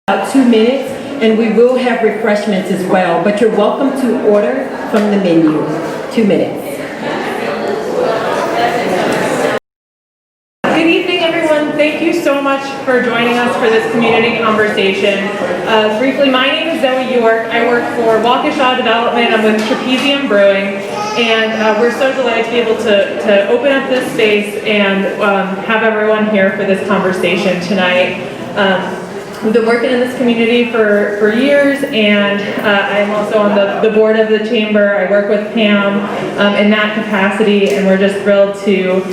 About 2 minutes, and we will have refreshments as well, but you're welcome to order from the menu. 2 minutes. Good evening, everyone. Thank you so much for joining us for this community conversation. Briefly, my name is Zoe York. I work for Waukesha Development. I'm with Trapezium Brewing, and we're so delighted to be able to open up this space and have everyone here for this conversation tonight. We've been working in this community for years, and I'm also on the board of the chamber. I work with Pam in that capacity, and we're just thrilled to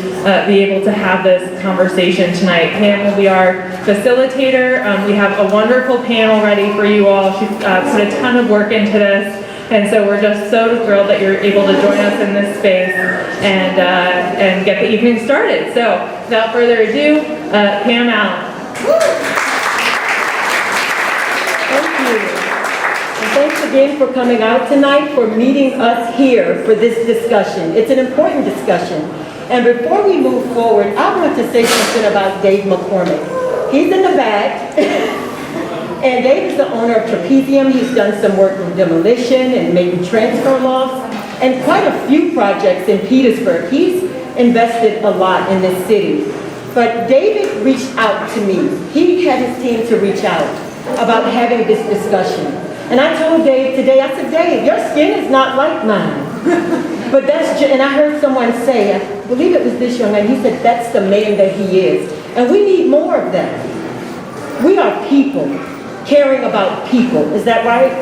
be able to have this conversation tonight. Pam will be our facilitator. We have a wonderful panel ready for you all. She's put a ton of work into this, and so we're just so thrilled that you're able to join us in this space and get the evening started. So without further ado, Pam Allen. And thanks again for coming out tonight, for meeting us here for this discussion. It's an important discussion. And before we move forward, I want to say something about Dave McCormick. He's in the back, and Dave is the owner of Trapezium. He's done some work in demolition and maybe transfer lofts, and quite a few projects in Petersburg. He's invested a lot in this city. But David reached out to me. He had his team to reach out about having this discussion. And I told Dave today, I said, Dave, your skin is not like mine. But that's, and I heard someone say, I believe it was this young man, he said, that's the man that he is. And we need more of that. We are people, caring about people, is that right?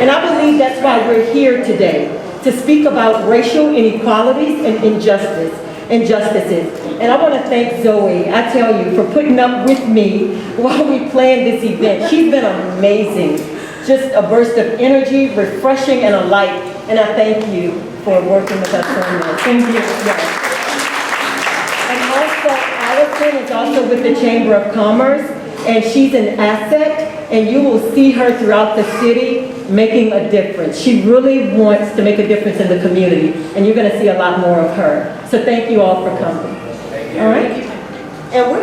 And I believe that's why we're here today, to speak about racial inequalities and injustices. And I want to thank Zoe, I tell you, for putting up with me while we planned this event. She's been amazing. Just a burst of energy, refreshing, and a light. And I thank you for working with us on this. Thank you. Yes. And also, Allison is also with the Chamber of Commerce, and she's an asset, and you will see her throughout the city making a difference. She really wants to make a difference in the community, and you're going to see a lot more of her. So thank you all for coming. All right? And we're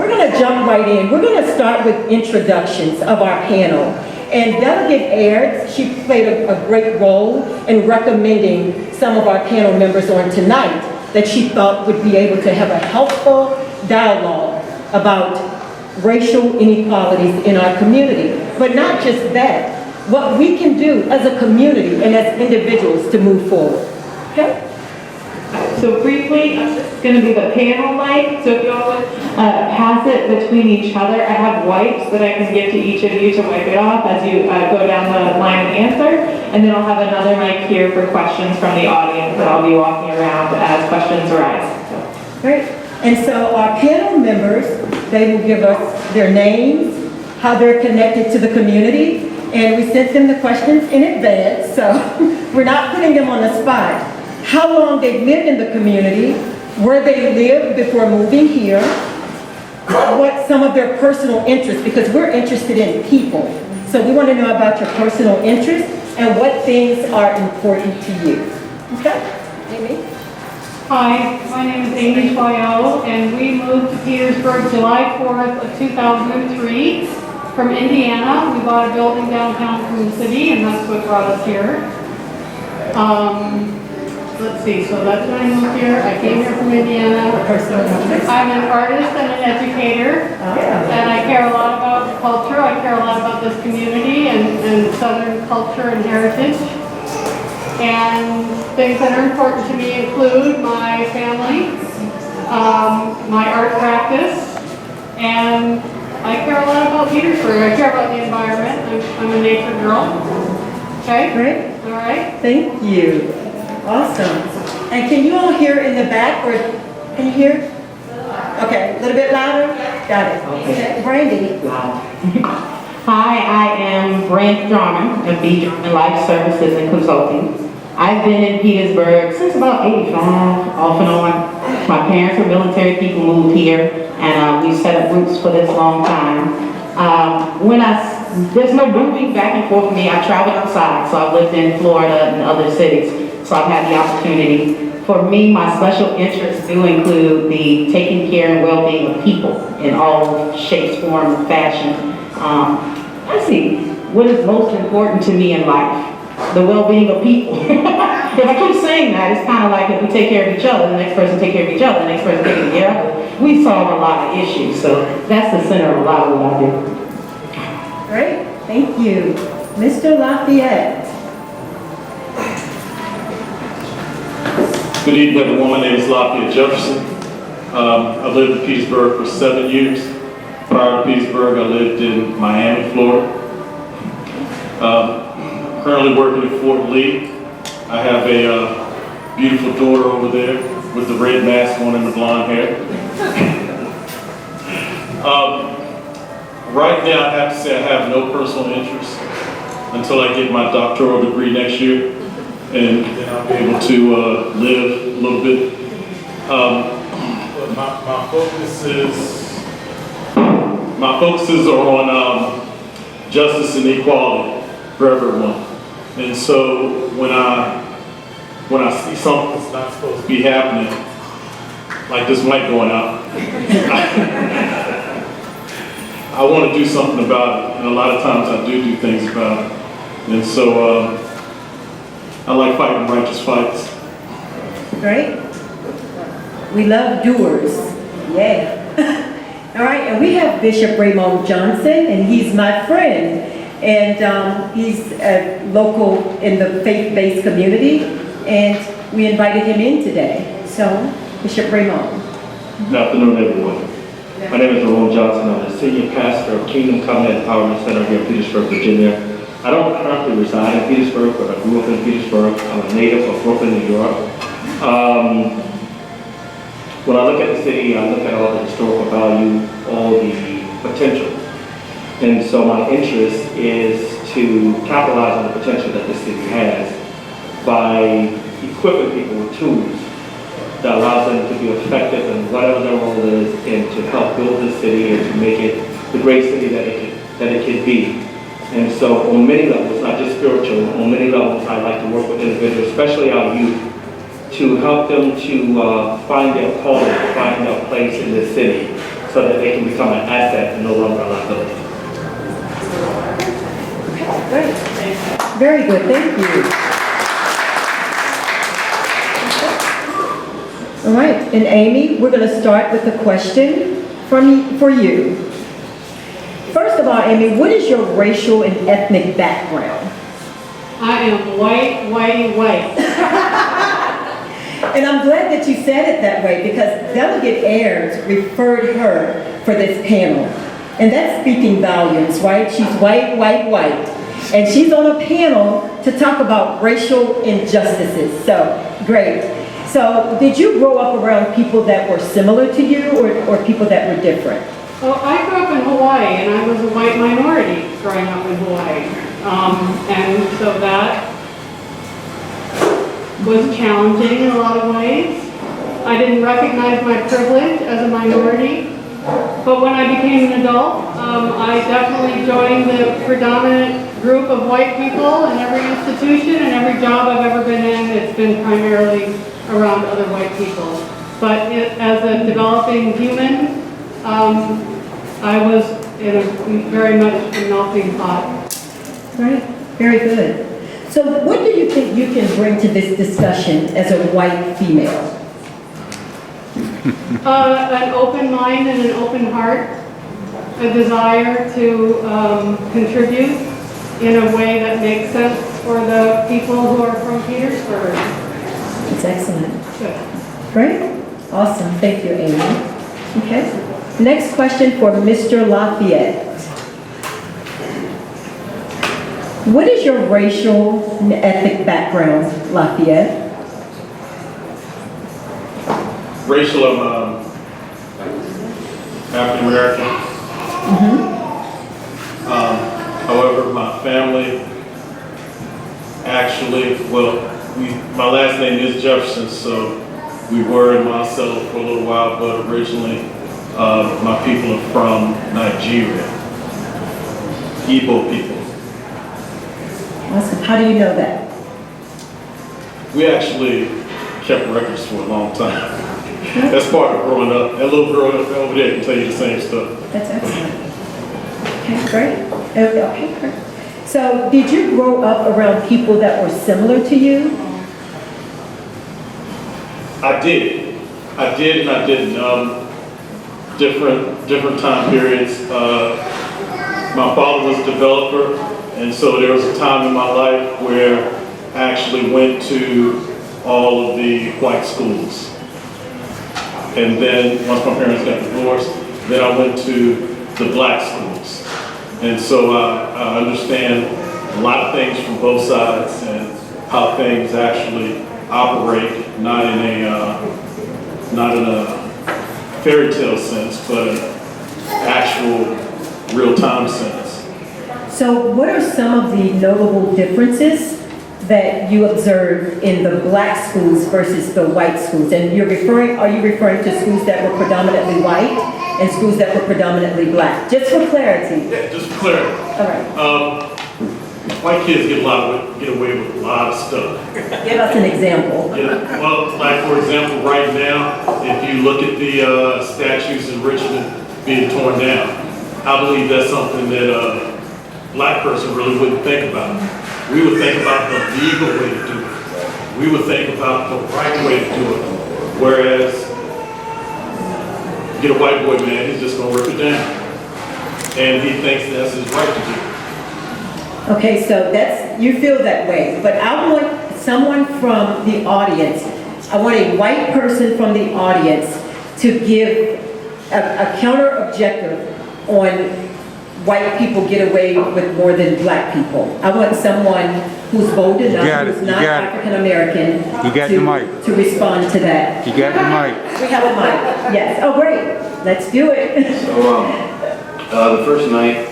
gonna jump right in. We're gonna start with introductions of our panel. And Delegate Aird, she played a great role in recommending some of our panel members on tonight that she thought would be able to have a helpful dialogue about racial inequalities in our community. But not just that, what we can do as a community and as individuals to move forward. Okay? So briefly, it's going to be the panel mic. So if you all would pass it between each other, I have wipes that I can give to each of you to wipe it off as you go down the line and answer. And then I'll have another mic here for questions from the audience that I'll be walking around as questions arise. Great. And so our panel members, they will give us their names, how they're connected to the community, and we sent them the questions in advance, so we're not putting them on the spot. How long they've lived in the community, where they lived before moving here, what some of their personal interests, because we're interested in people. So we want to know about your personal interests and what things are important to you. Okay? Amy? Hi, my name is Amy Schweiel, and we moved to Petersburg July 4th of 2003 from Indiana. We bought a building downtown from the city, and that's what brought us here. Let's see, so that's when I moved here. I came here from Indiana. I'm an artist and an educator, and I care a lot about culture. I care a lot about this community and Southern culture and heritage. And things that are important to me include my family, my art practice, and I care a lot about Petersburg. I care about the environment. I'm a nature girl. Okay? Great. All right. Thank you. Awesome. And can you all hear in the back, or can you hear? Okay, a little bit louder? Got it. Okay. Brandy. Hi, I am Brent Jarman of B. Jarman Life Services and Consulting. I've been in Petersburg since about 85, off and on. My parents were military people, moved here, and we set up roots for this long time. There's no moving back and forth for me. I traveled outside, so I've lived in Florida and other cities, so I've had the opportunity. For me, my special interests do include the taking care and well-being of people in all shapes, forms, and fashion. I see, what is most important to me in life? The well-being of people. If I keep saying that, it's kind of like if we take care of each other, the next person take care of each other, the next person take care of each other, we solve a lot of issues. So that's the center of a lot of what I do. Great, thank you. Mr. Lafayette. Good evening, everyone. My name is Lafayette Jefferson. I lived in Petersburg for 7 years. Prior to Petersburg, I lived in Miami, Florida. Currently working in Fort Lee. I have a beautiful daughter over there with the red mask on and the blonde hair. Right now, I have to say I have no personal interest until I get my doctoral degree next year, and then I'll be able to live a little bit. But my focuses are on justice and equality for everyone. And so when I see something that's not supposed to be happening, like this mic going out, I want to do something about it. And a lot of times I do things about it. And so I like fighting righteous fights. Great. We love doers. Yeah. All right, and we have Bishop Raymond Johnson, and he's my friend. And he's a local in the faith-based community, and we invited him in today. So, Bishop Raymond. Good afternoon, everyone. My name is Raymond Johnson. I'm the senior pastor of Kingdom Covenant Empowerment Center here in Petersburg, Virginia. I don't currently reside in Petersburg, but I grew up in Petersburg. I'm a native of Brooklyn, New York. When I look at the city, I look at all the historical value, all the potential. And so my interest is to capitalize on the potential that the city has by equipping people with tools that allows them to be effective in whatever their role is, and to help build the city and to make it the great city that it can be. And so on many levels, not just spiritual, on many levels I like to work with individuals, especially our youth, to help them to find their calling, find their place in this city so that they can become an asset and no longer a liability. Great. Very good, thank you. All right, and Amy, we're going to start with a question for you. First of all, Amy, what is your racial and ethnic background? I am white. And I'm glad that you said it that way, because Delegate Ayers referred her for this panel. And that's speaking volumes, right? She's white. And she's on a panel to talk about racial injustices. So, great. So, did you grow up around people that were similar to you, or people that were different? Well, I grew up in Hawaii, and I was a white minority growing up in Hawaii. And so that was challenging in a lot of ways. I didn't recognize my privilege as a minority. But when I became an adult, I definitely joined the predominant group of white people in every institution and every job I've ever been in. It's been primarily around other white people. But as a developing human, I was in a very much a melting pot. Right, very good. So what do you think you can bring to this discussion as a white female? An open mind and an open heart, a desire to contribute in a way that makes sense for the people who are from Petersburg. It's excellent. Good. Great. Awesome. Thank you, Amy. Okay. Next question for Mr. Lafayette. What is your racial and ethnic background, Lafayette? Racial, I'm African American. However, my family actually, my last name is Jefferson, so we were in Monticello for a little while, but originally my people are from Nigeria, Igbo people. Awesome. How do you know that? We actually kept records for a long time. That's part of growing up. That little girl over there can tell you the same stuff. That's excellent. Okay, great. Okay, great. So did you grow up around people that were similar to you? I did and I didn't. Different time periods. My father was a developer, and so there was a time in my life where I actually went to all of the white schools. And then once my parents got divorced, then I went to the black schools. And so I understand a lot of things from both sides and how things actually operate, not in a fairy tale sense, but an actual real-time sense. So what are some of the notable differences that you observe in the black schools versus the white schools? And are you referring to schools that were predominantly white and schools that were predominantly black? Just for clarity. Yeah, just for clarity. All right. White kids get away with a lot of stuff. Give us an example. Yeah, well, like for example, right now, if you look at the statues in Richmond being torn down, I believe that's something that a black person really wouldn't think about. We would think about the legal way to do it. We would think about the right way to do it. Whereas, get a white boy, man, he's just gonna rip it down. And he thinks that's his right to do it. Okay, so you feel that way, but I want someone from the audience, I want a white person from the audience to give a counter objective on white people get away with more than black people. I want someone who's bold enough, who's not African American, to respond to that. You got the mic. We have a mic, yes. Oh, great, let's do it. So, the first night,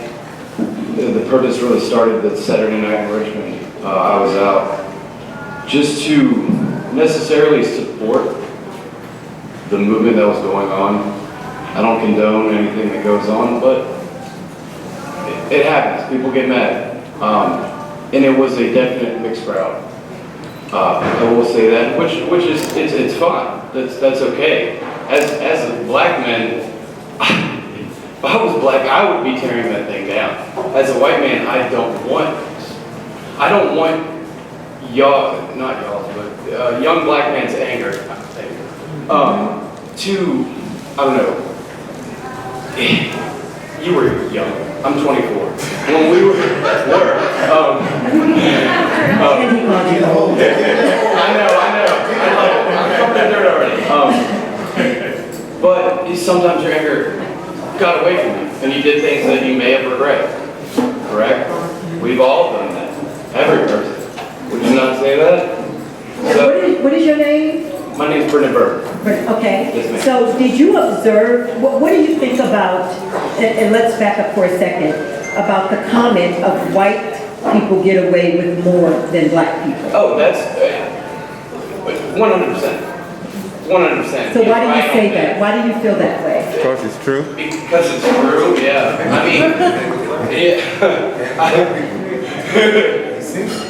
the protest really started that Saturday night in Richmond. I was out just to necessarily support the movement that was going on. I don't condone anything that goes on, but it happens. People get mad. And it was a definite mixed crowd. I will say that, which is, it's fine. That's okay. As a black man, if I was black, I would be tearing that thing down. As a white man, I don't want y'all, not y'all, but young black man's anger, to, I don't know, you were young, I'm 24. When we were, I love it, I'm covered in dirt already. But sometimes your anger got away from you, and you did things that you may have regretted, correct? We've all done that, every person. Would you not say that? So, What is your name? my name's Brendan Burke. Okay, Yes, ma'am. so did you observe, what do you think about, and let's back up for a second, about the comment of white people get away with more than black people? Oh, that's 100%. 100%. So why do you say that? Why do you feel that way? Because it's true. Because it's true, yeah. I mean,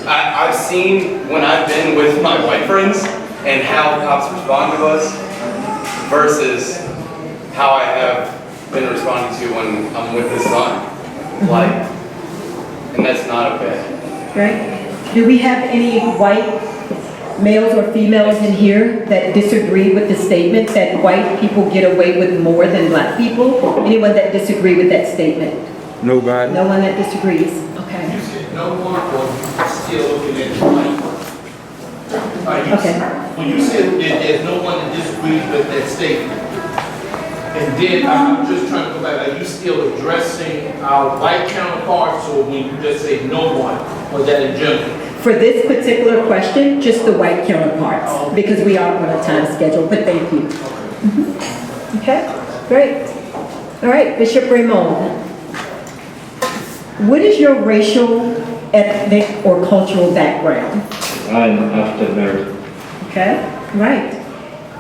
I've seen when I've been with my white friends and how cops respond to us versus how I have been responding to when I'm with this son. Like, and that's not okay. Right? Do we have any white males or females in here that disagree with the statement that white people get away with more than black people? Anyone that disagree with that statement? Nobody. No one that disagrees? Okay. You said no one, or still looking at the white. Okay. When you said that there's no one that disagrees with that statement, and then I'm just trying to go back, are you still addressing our white counterparts, or when you just say no one, or that in general? For this particular question, just the white counterparts, because we are on a time schedule, but thank you. Okay, great. All right, Bishop Raymond. What is your racial, ethnic, or cultural background? I'm African American. Okay, right.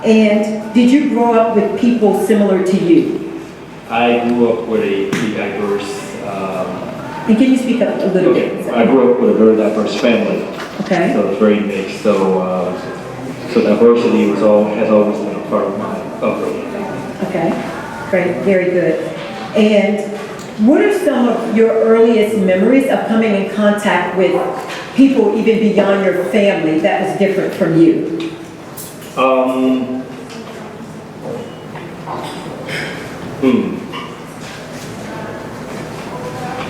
And did you grow up with people similar to you? I grew up with a pretty diverse, And can you speak up a little bit? I grew up with a very diverse family. Okay. So it's very mixed. So diversity has always been a part of my upbringing. Okay, great, very good. And What are some of your earliest memories of coming in contact with people even beyond your family that was different from you?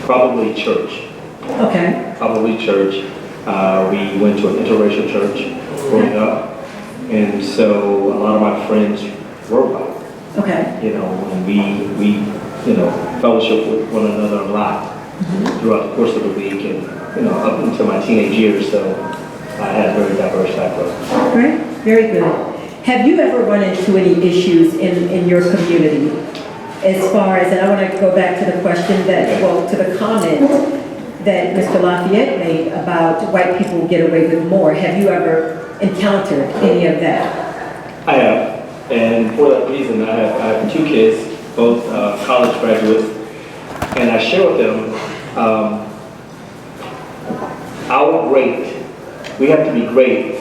Probably church. Okay. Probably church. We went to an interracial church growing up, and so a lot of my friends were white. Okay. You know, and we fellowship with one another a lot throughout the course of the week, and up until my teenage years. So I had a very diverse background. Great. Very good. Have you ever run into any issues in your community? As far as, and I want to go back to the question that, well, to the comment that Mr. Lafayette made about white people get away with more. Have you ever encountered any of that? I have, and for that reason, I have two kids, both college graduates, and I share with them our great. We have to be great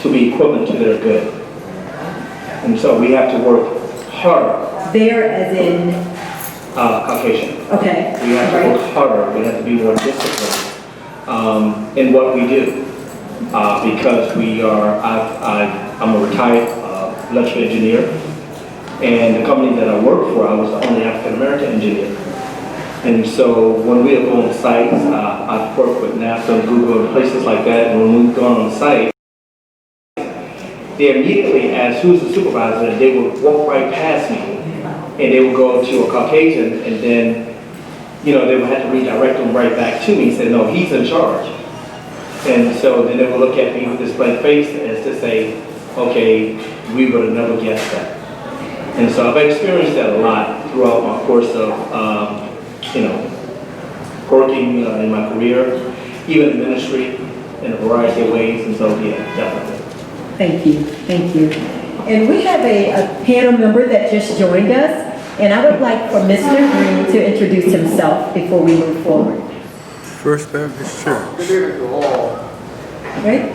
to be equivalent to their good, and so we have to work harder. There as in? Caucasian. Okay. We have to work harder. We have to be more disciplined in what we do because we are. I'm a retired electrical engineer, and the company that I work for, I was the only African American engineer. And so when we go on sites, I've worked with NASA, Google, and places like that. And when we've gone on site, they immediately ask who's the supervisor, and they would walk right past me. And they would go to a Caucasian, and then, they would have to redirect them right back to me and say, no, he's in charge. And so then they would look at me with this blank face as to say, okay, we would have never guessed that. And so I've experienced that a lot throughout my course of, working in my career, even in ministry, in a variety of ways. And so, yeah, definitely. Thank you. Thank you. And we have a panel member that just joined us. And I would like for Mr. Green to introduce himself before we move forward. First Baptist Church. Good evening to all. Right?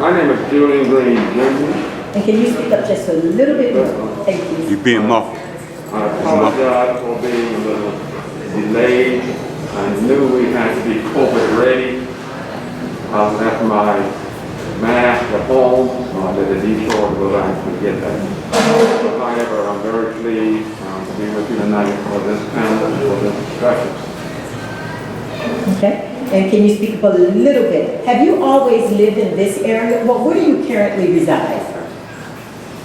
My name is Julian Green, Jr. And can you speak up just a little bit more? Thank you. You're being muffled. I apologize for being a little delayed. I knew we had to be COVID ready. I left my mask at home, so I did a detour to go back and get that. However, I'm very pleased to be with you tonight for this panel, for this discussion. Okay. And can you speak up a little bit? Have you always lived in this area? Well, where do you currently reside?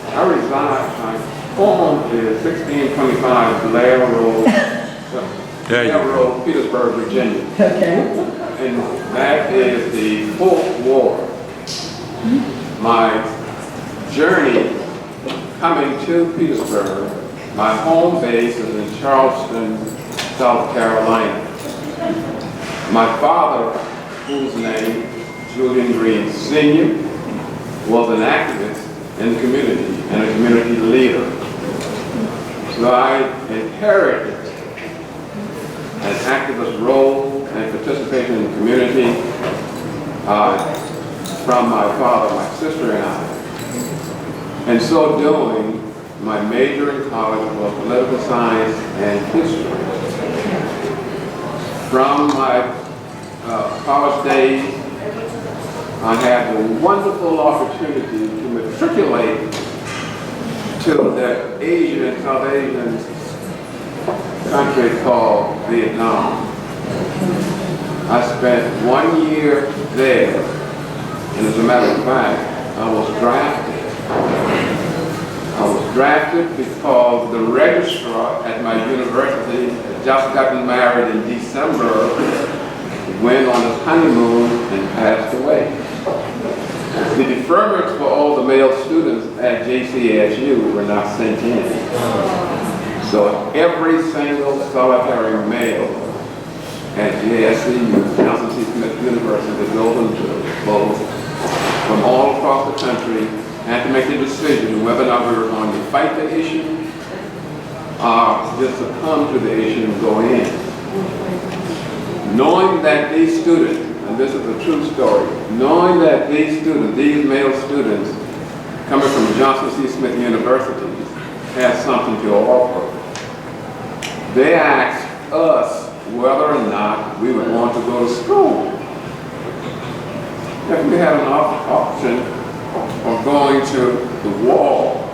I reside, my home is 1625 Blair Road, Blair Road, Petersburg, Virginia. Okay. And that is the 4th Ward. My journey coming to Petersburg, my home base is in Charleston, South Carolina. My father, whose name, Julian Green Sr., was an activist in the community and a community leader. So I inherited an activist role and participation in the community from my father, my sister, and I. In so doing, my major in college was political science and history. From my college days, I had the wonderful opportunity to matriculate to the Asian, South Asian country called Vietnam. I spent 1 year there, and as a matter of fact, I was drafted. I was drafted because the registrar at my university had just gotten married in December, went on his honeymoon, and passed away. The deferments for all the male students at JCSU were not sent in. So every single solitary male at JSU, Johnson C. Smith University, is open to both from all across the country, had to make a decision whether or not we were going to fight the issue or just succumb to the issue and go in. Knowing that these students, and this is a true story, knowing that these students, these male students coming from Johnson C. Smith University, had something to offer, they asked us whether or not we would want to go to school. If we had an option of going to the wall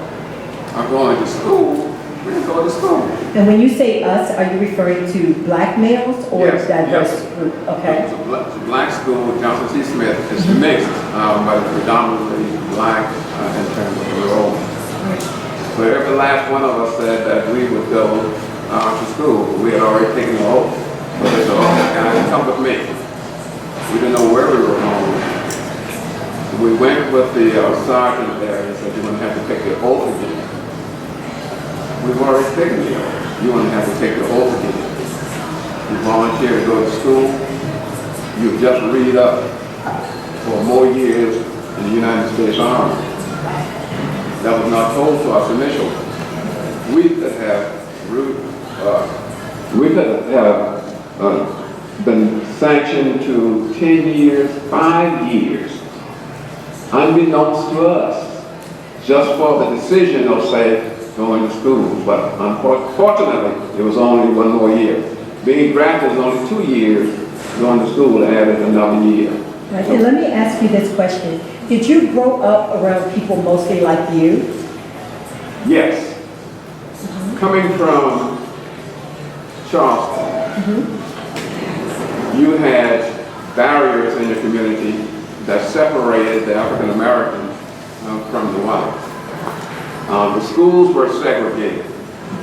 or going to school, we'd go to school. And when you say us, are you referring to black males or Yes, diverse yes. group? Okay. It's a black school, Johnson C. Smith. It's mixed, but predominantly black in terms of enrollment. But every last one of us said that we would go to school. We had already taken the oath. So they said, "Oh, guys, come with me." We didn't know where we were going. So we went with the sergeant there and said, "You're going to have to take the oath again." We've already taken the oath. You're going to have to take the oath again. You volunteer to go to school. You just read up for more years in the United States Army. That was not told to us initially. We could have been sanctioned to 10 years, 5 years, unbeknownst to us, just for the decision of, say, going to school. But unfortunately, it was only 1 more year. Being drafted was only 2 years. Going to school added another year. Right. And let me ask you this question. Did you grow up around people mostly like you? Yes. Coming from Charleston, you had barriers in the community that separated the African Americans from the whites. The schools were segregated.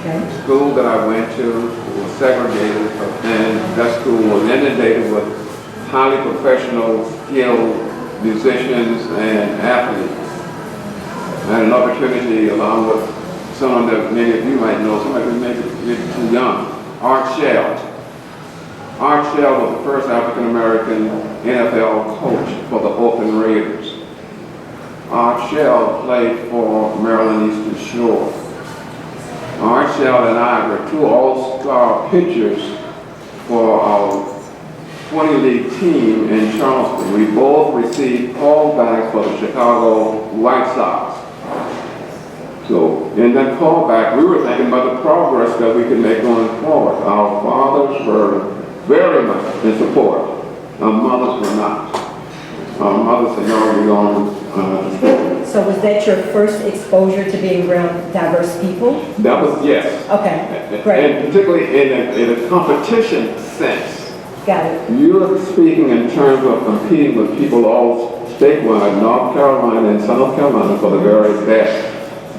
Okay. The school that I went to was segregated, and that school was inundated with highly professional, skilled musicians and athletes. I had an opportunity along with someone that many of you might know, somebody who may be too young, Art Shell. Art Shell was the first African-American NFL coach for the Oakland Raiders. Art Shell played for Maryland Eastern Shore. Art Shell and I were 2 all-star pitchers for our 20 league team in Charleston. We both received callbacks for the Chicago White Sox. So in that callback, we were thinking about the progress that we could make going forward. Our fathers were very much in support. Our mothers were not. Our mothers said, "No, you're going to school." So was that your first exposure to being around diverse people? That was, yes. Okay, great. And particularly in a competition sense. Got it. You're speaking in terms of competing with people all statewide, North Carolina and South Carolina, for the very best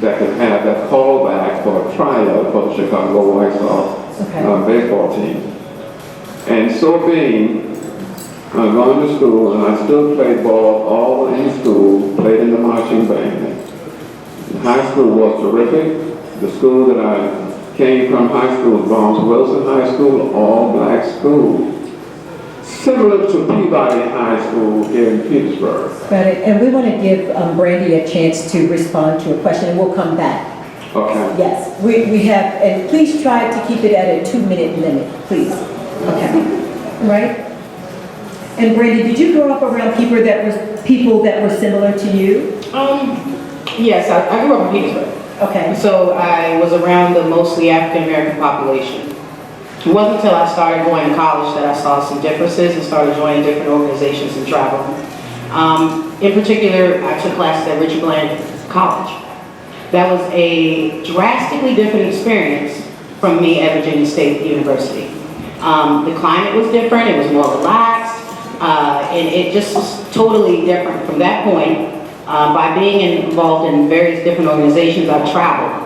that could have that callback for a tryout for the Chicago White Sox baseball team. And so being, going to school, and I still played ball all in school, played in the marching band. High school was terrific. The school that I came from, high school, Barnes Wilson High School, all black school. Similar to Peabody High School here in Petersburg. Got it. And we want to give Brandy a chance to respond to a question, and we'll come back. Okay. Yes, we have, and please try to keep it at a 2-minute limit, please. Okay. Right? And Brandy, did you grow up around people that were similar to you? Yes, I grew up in Petersburg. Okay. So I was around the mostly African American population. It wasn't until I started going to college that I saw some differences and started joining different organizations and traveling. In particular, I took classes at Richard Bland College. That was a drastically different experience from me at Virginia State University. The climate was different, it was more relaxed, and it just was totally different from that point. By being involved in various different organizations, I've traveled.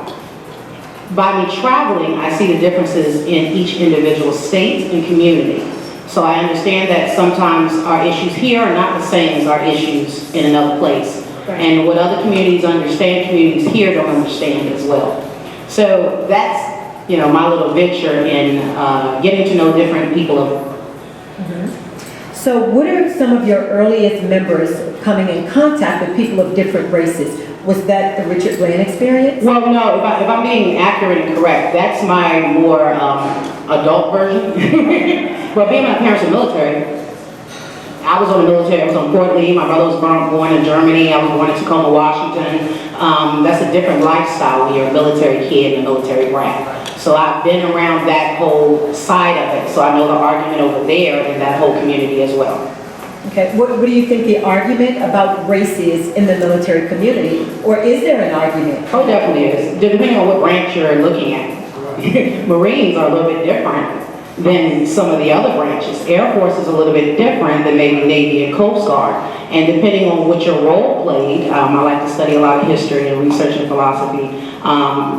By me traveling, I see the differences in each individual state and community. So I understand that sometimes our issues here are not the same as our issues in another place. Right. And what other communities understand, communities here don't understand as well. So that's, my little venture in getting to know different people. So what are some of your earliest memories coming in contact with people of different races? Was that the Richard Bland experience? Well, no, if I'm being accurate and correct, that's my more adult version. Well, being my parents were military, I was on the military, I was on Fort Lee, my brother was born in Germany, I was born in Tacoma, Washington. That's a different lifestyle when you're a military kid and a military brat. So I've been around that whole side of it, so I know the argument over there in that whole community as well. Okay, what do you think the argument about race is in the military community? Or is there an argument? Oh, definitely is, depending on what branch you're looking at. Marines are a little bit different than some of the other branches. Air Force is a little bit different than maybe Navy and Coast Guard. And depending on what your role played, I like to study a lot of history and research and philosophy,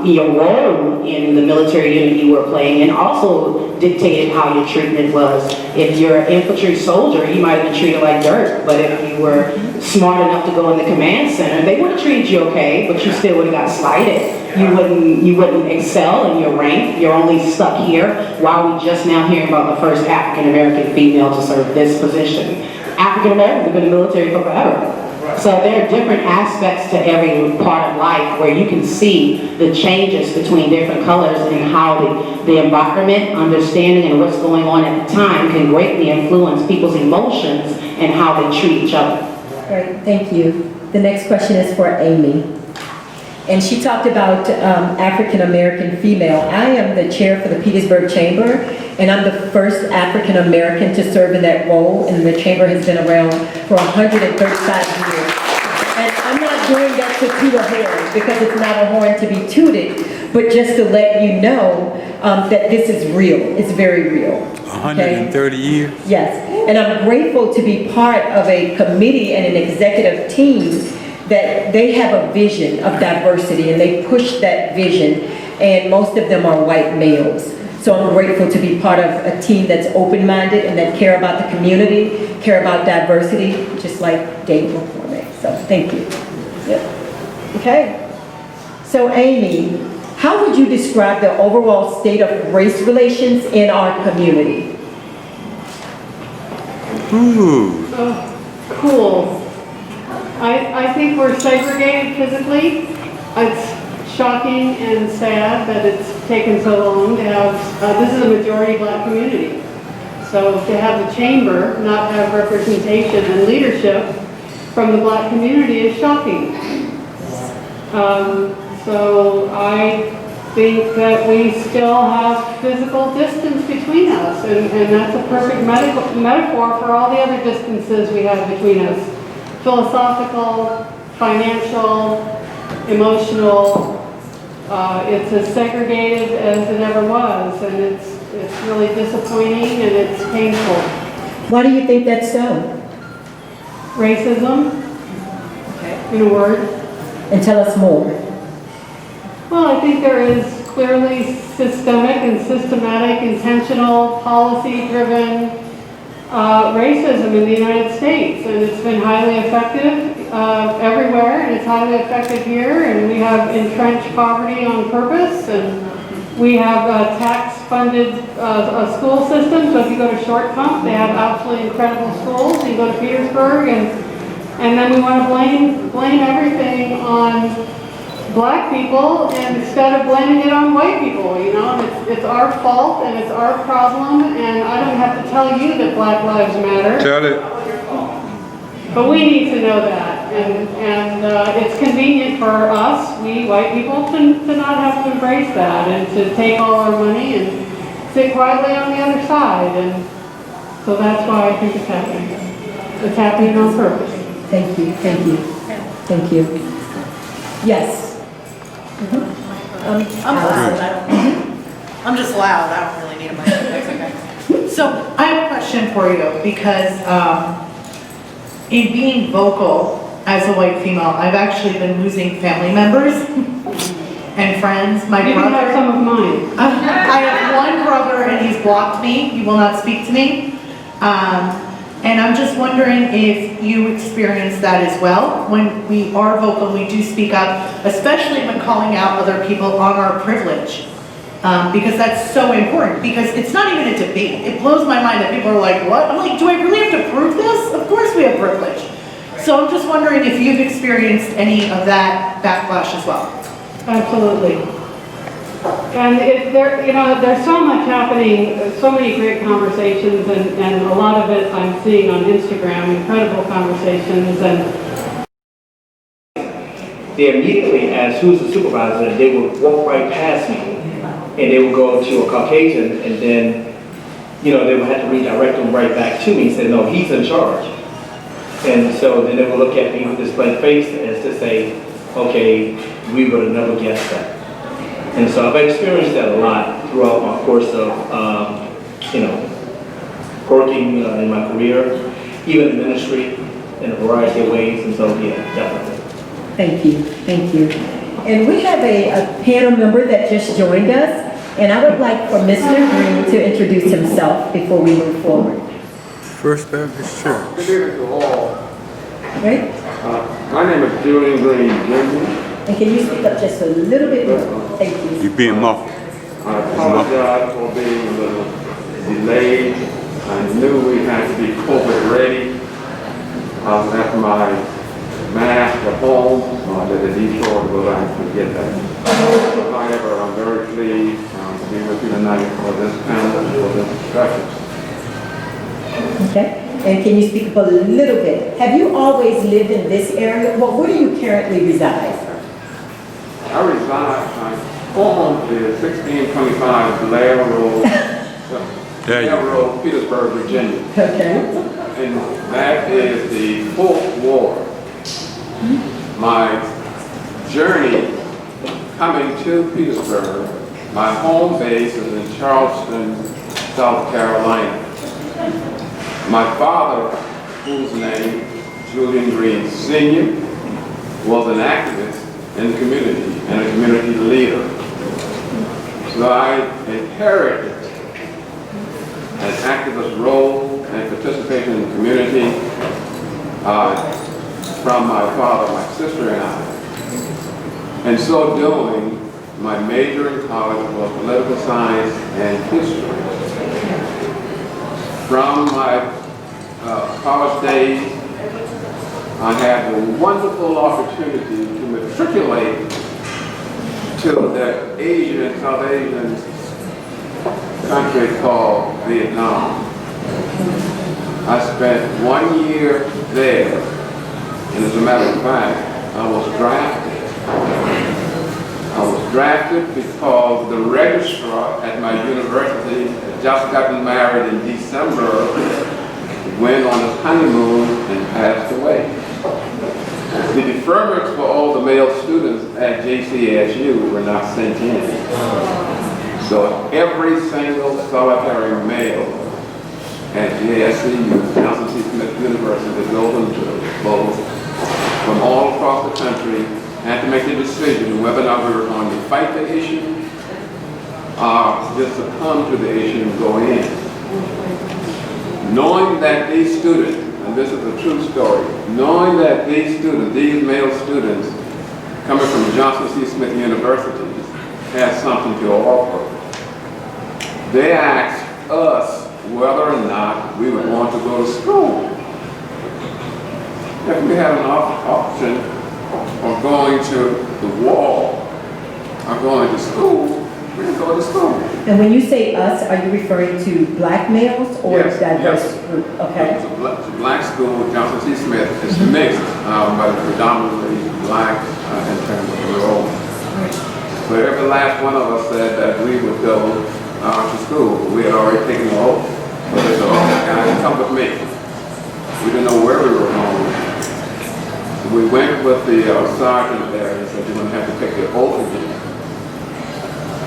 your role in the military unit you were playing and also dictated how your treatment was. If you're an infantry soldier, you might have been treated like dirt, but if you were smart enough to go in the command center, they would have treated you okay, but you still would have got slighted. You wouldn't excel in your rank. You're only stuck here. Why are we just now hearing about the first African-American female to serve this position? African-Americans have been in the military for forever. So there are different aspects to every part of life where you can see the changes between different colors and how the environment, understanding, and what's going on at the time can greatly influence people's emotions and how they treat each other. All right, thank you. The next question is for Amy. And she talked about African-American female. I am the chair for the Petersburg Chamber, and I'm the first African-American to serve in that role, and the chamber has been around for 135 years. And I'm not doing that to toot a horn, because it's not a horn to be tooted, but just to let you know that this is real. It's very real. 130 years? Yes, and I'm grateful to be part of a committee and an executive team that they have a vision of diversity and they push that vision, and most of them are white males. So I'm grateful to be part of a team that's open-minded and that care about the community, care about diversity, just like Dave McCormick. So thank you. Yep. Okay. So Amy, how would you describe the overall state of race relations in our community? Ooh. Oh, cool. I think we're segregated physically. It's shocking and sad that it's taken so long to have, this is a majority black community. So to have the chamber not have representation and leadership from the black community is shocking. So I think that we still have physical distance between us, and that's a perfect metaphor for all the other distances we have between us. Philosophical, financial, emotional, it's as segregated as it ever was, and it's really disappointing and it's painful. Why do you think that's so? Racism, in a word. And tell us more. Well, I think there is clearly systemic and systematic, intentional, policy-driven racism in the United States, and it's been highly effective everywhere, and it's highly effective here, and we have entrenched poverty on purpose, and we have tax-funded school system. So if you go to Short Pump, they have absolutely incredible schools. You go to Petersburg, and then we want to blame everything on black people instead of blaming it on white people, you know, and it's our fault and it's our problem, and I don't have to tell you that Black Lives Matter. Tell it. But we need to know that, and it's convenient for us, we white people, to not have to embrace that and to take all our money and sit quietly on the other side, and so that's why I think it's happening. It's happening on purpose. Thank you, thank you, thank you. Yes. I'm just loud, I don't really need a mic, that's okay. So I have a question for you, because in being vocal as a white female, I've actually been losing family members and friends. My You can have brother, some of mine. I have one brother and he's blocked me, he will not speak to me. And I'm just wondering if you experience that as well. When we are vocal, we do speak up, especially when calling out other people on our privilege. Because that's so important, because it's not even a debate. It blows my mind that people are like, what? I'm like, do I really have to prove this? Of course we have privilege. So I'm just wondering if you've experienced any of that backlash as well. Absolutely. And there's so much happening, so many great conversations, and a lot of it I'm seeing on Instagram, incredible conversations, they immediately asked who's the supervisor, and they would walk right past me, and they would go to a Caucasian, and then, you know, they would have to redirect them right back to me and say, no, he's in charge. And so then they would look at me with this blank face as to say, okay, we would have never guessed that. And so I've experienced that a lot throughout my course of, you know, working in my career, even in ministry, in a variety of ways. And so, yeah, definitely. Thank you, thank you. And we have a panel member that just joined us, and I would like for Mr. Green to introduce himself before we move forward. First Baptist Church. Good evening to all. Right? My name is Julian Green, Jr. And can you speak up just a little bit more? Thank you. You're being muffled. I apologize for being a little delayed. I knew we had to be COVID ready. I was at my mass at home, so I did a detour to go back and get that. However, I'm very pleased to be with you tonight for this panel, for this discussion. Okay. And can you speak up a little bit? Have you always lived in this area? Well, where do you currently reside? I reside, my home is 1625 Blair Road, Blair Road, Petersburg, Virginia. Okay. And that is the 4th Ward. My journey coming to Petersburg, my home base is in Charleston, South Carolina. My father, whose name, Julian Green Sr., was an activist in the community and a community leader. So I inherited an activist role and participation in the community from my father, my sister, and I. In so doing, my major in college was political science and history. From my college days, I had the wonderful opportunity to matriculate to the Asian, South Asian country called Vietnam. I spent 1 year there, and as a matter of fact, I was drafted. I was drafted because the registrar at my university had just gotten married in December, went on his honeymoon, and passed away. The deferments for all the male students at JCSU were not sent in. So every single solitary male at JSCU, Johnson C. Smith University, both from all across the country, had to make the decision whether or not we were going to fight the issue or just succumb to the issue and go in. Knowing that these students, and this is a true story, knowing that these students, these male students coming from Johnson C. Smith University had something to offer, they asked us whether or not we would want to go to school. If we had an option of going to the wall or going to school, we would go to school. And when you say us, are you referring to black males or Yes, diverse yes. group? Okay. It's a black school, Johnson C. Smith. It's mixed, but predominantly black in terms of enrollment. So every last one of us said that we would go to school. We had already taken the oath. So they said, "Oh, guys, come with me." We didn't know where we were going. So we went with the sergeant there and said, "You're going to have to take the oath again."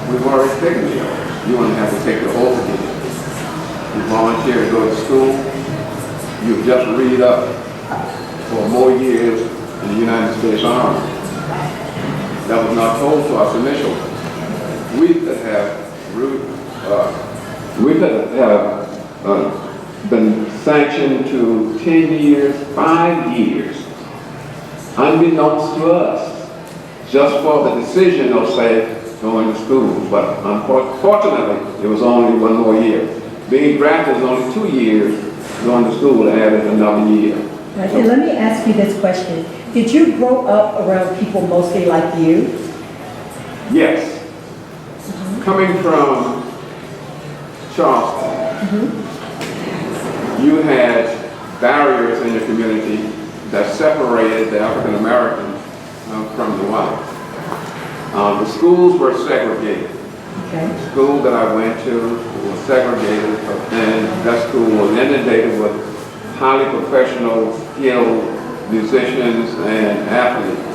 We've already taken the oath. You want to have to take the oath again. You volunteer to go to school. You've just read up for more years in the United States Army. That was not told to us initially. We could have been sanctioned to 10 years, 5 years, unbeknownst to us, just for the decision of, say, going to school. But unfortunately, it was only 1 more year. Being drafted is only 2 years. Going to school added another year. Right. And let me ask you this question. Did you grow up around people mostly like you? Yes. Coming from Charleston, you had barriers in the community that separated the African Americans from the whites. The schools were segregated. Okay. The school that I went to was segregated, but then that school was inundated with highly professional, skilled musicians and athletes.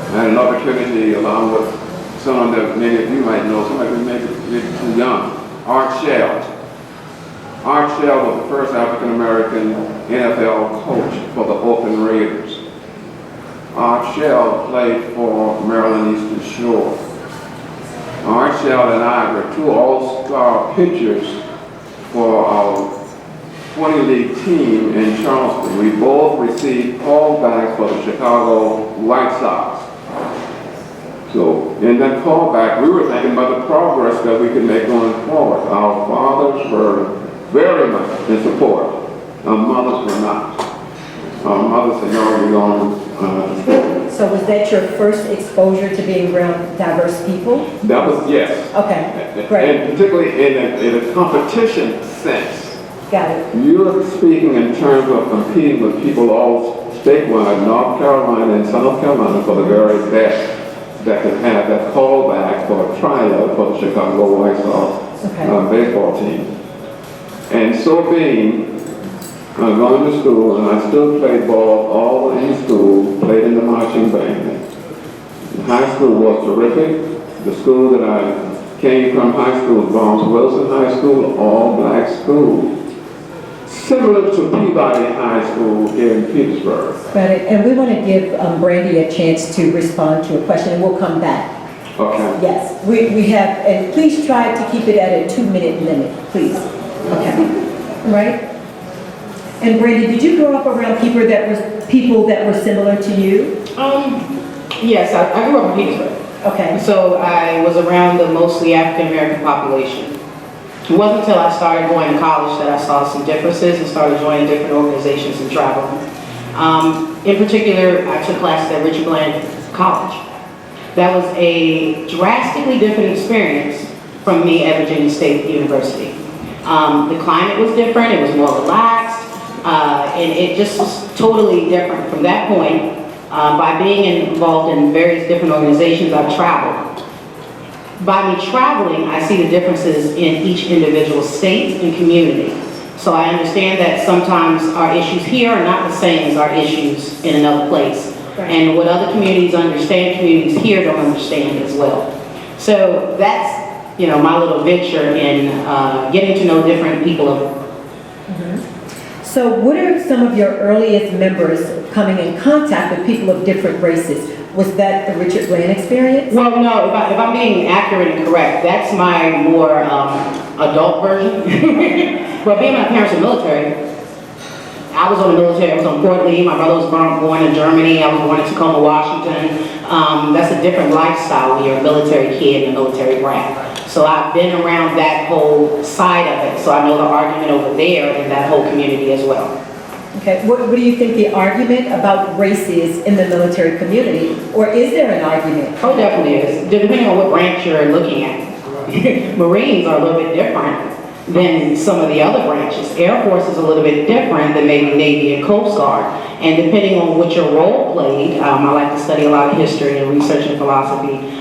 I had an opportunity along with someone that many of you might know, somebody who may be too young, Art Shell. Art Shell was the first African-American NFL coach for the Oakland Raiders. Art Shell played for Maryland Eastern Shore. Art Shell and I were two all-star pitchers for our 20-league team in Charleston. We both received callbacks for the Chicago White Sox. So in that callback, we were thinking about the progress that we could make going forward. Our fathers were very much in support. Our mothers were not. Our mothers said, no, we're going So was that your first exposure to being around diverse people? That was, yes. Okay, great. And particularly in a competition sense. Got it. You're speaking in terms of competing with people all statewide, North Carolina and South Carolina, for the very best that could have that callback for a tryout for the Chicago White Sox baseball team. And so being, going to school, and I still played ball all in school, played in the marching band. High school was terrific. The school that I came from, high school, Barnes Wilson High School, all black school. Similar to Peabody High School here in Petersburg. Got it. And we want to give Brandy a chance to respond to a question, and we'll come back. Okay. Yes, we have, and please try to keep it at a 2-minute limit, please. Okay. Right? And Brandy, did you grow up around people that were similar to you? Yes, I grew up in Petersburg. Okay. So I was around the mostly African-American population. It wasn't until I started going to college that I saw some differences and started joining different organizations and traveling. In particular, I took classes at Richard Bland College. That was a drastically different experience from me at Virginia State University. The climate was different, it was more relaxed, and it just was totally different. From that point, by being involved in various different organizations, I've traveled. By me traveling, I see the differences in each individual state and community. So I understand that sometimes our issues here are not the same as our issues in another place. Right. And what other communities understand, communities here don't understand as well. So that's, my little venture in getting to know different people. So what are some of your earliest members coming in contact with people of different races? Was that the Richard Bland experience? Well, no, if I'm being accurate and correct, that's my more adult version. Well, being my parents are military, I was on the military, I was on Fort Lee, my brother was born in Germany, I was born in Tacoma, Washington. That's a different lifestyle when you're a military kid and a military brat. So I've been around that whole side of it, so I know the argument over there in that whole community as well. Okay, what do you think the argument about race is in the military community? Or is there an argument? Oh, definitely is, depending on what branch you're looking at. Marines are a little bit different than some of the other branches. Air Force is a little bit different than maybe Navy and Coast Guard. And depending on what your role played, I like to study a lot of history and research and philosophy.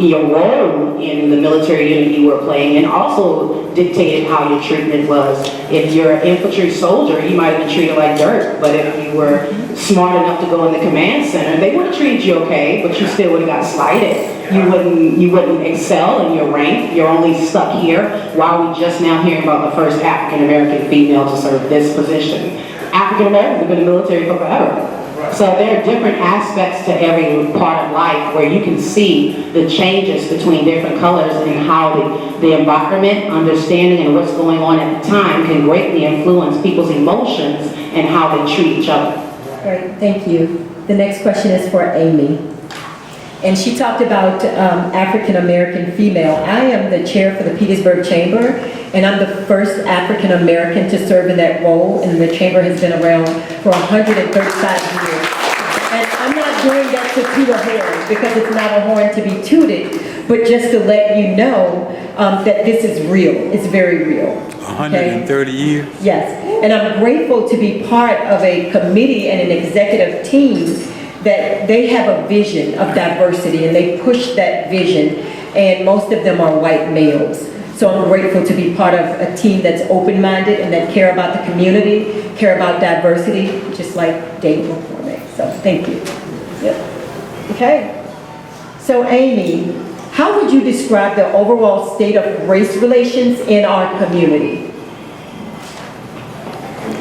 Your role in the military unit you were playing and also dictated how your treatment was. If you're an infantry soldier, you might have been treated like dirt, but if you were smart enough to go in the command center, they would have treated you okay, but you still would have got slighted. You wouldn't excel in your rank. You're only stuck here. Why are we just now hearing about the first African-American female to serve this position? African-Americans have been in the military for forever. So there are different aspects to every part of life where you can see the changes between different colors and how the environment, understanding, and what's going on at the time can greatly influence people's emotions and how they treat each other. Great, thank you. The next question is for Amy. And she talked about African-American female. I am the chair for the Petersburg Chamber, and I'm the first African-American to serve in that role, and the Chamber has been around for 135 years. And I'm not doing that to toot a horn, because it's not a horn to be tooted, but just to let you know that this is real. It's very real. 130 years? Yes, and I'm grateful to be part of a committee and an executive team that they have a vision of diversity and they push that vision, and most of them are white males. So I'm grateful to be part of a team that's open-minded and that care about the community, care about diversity, just like Dave McCormick. So thank you. Yep. Okay. So Amy, how would you describe the overall state of race relations in our community?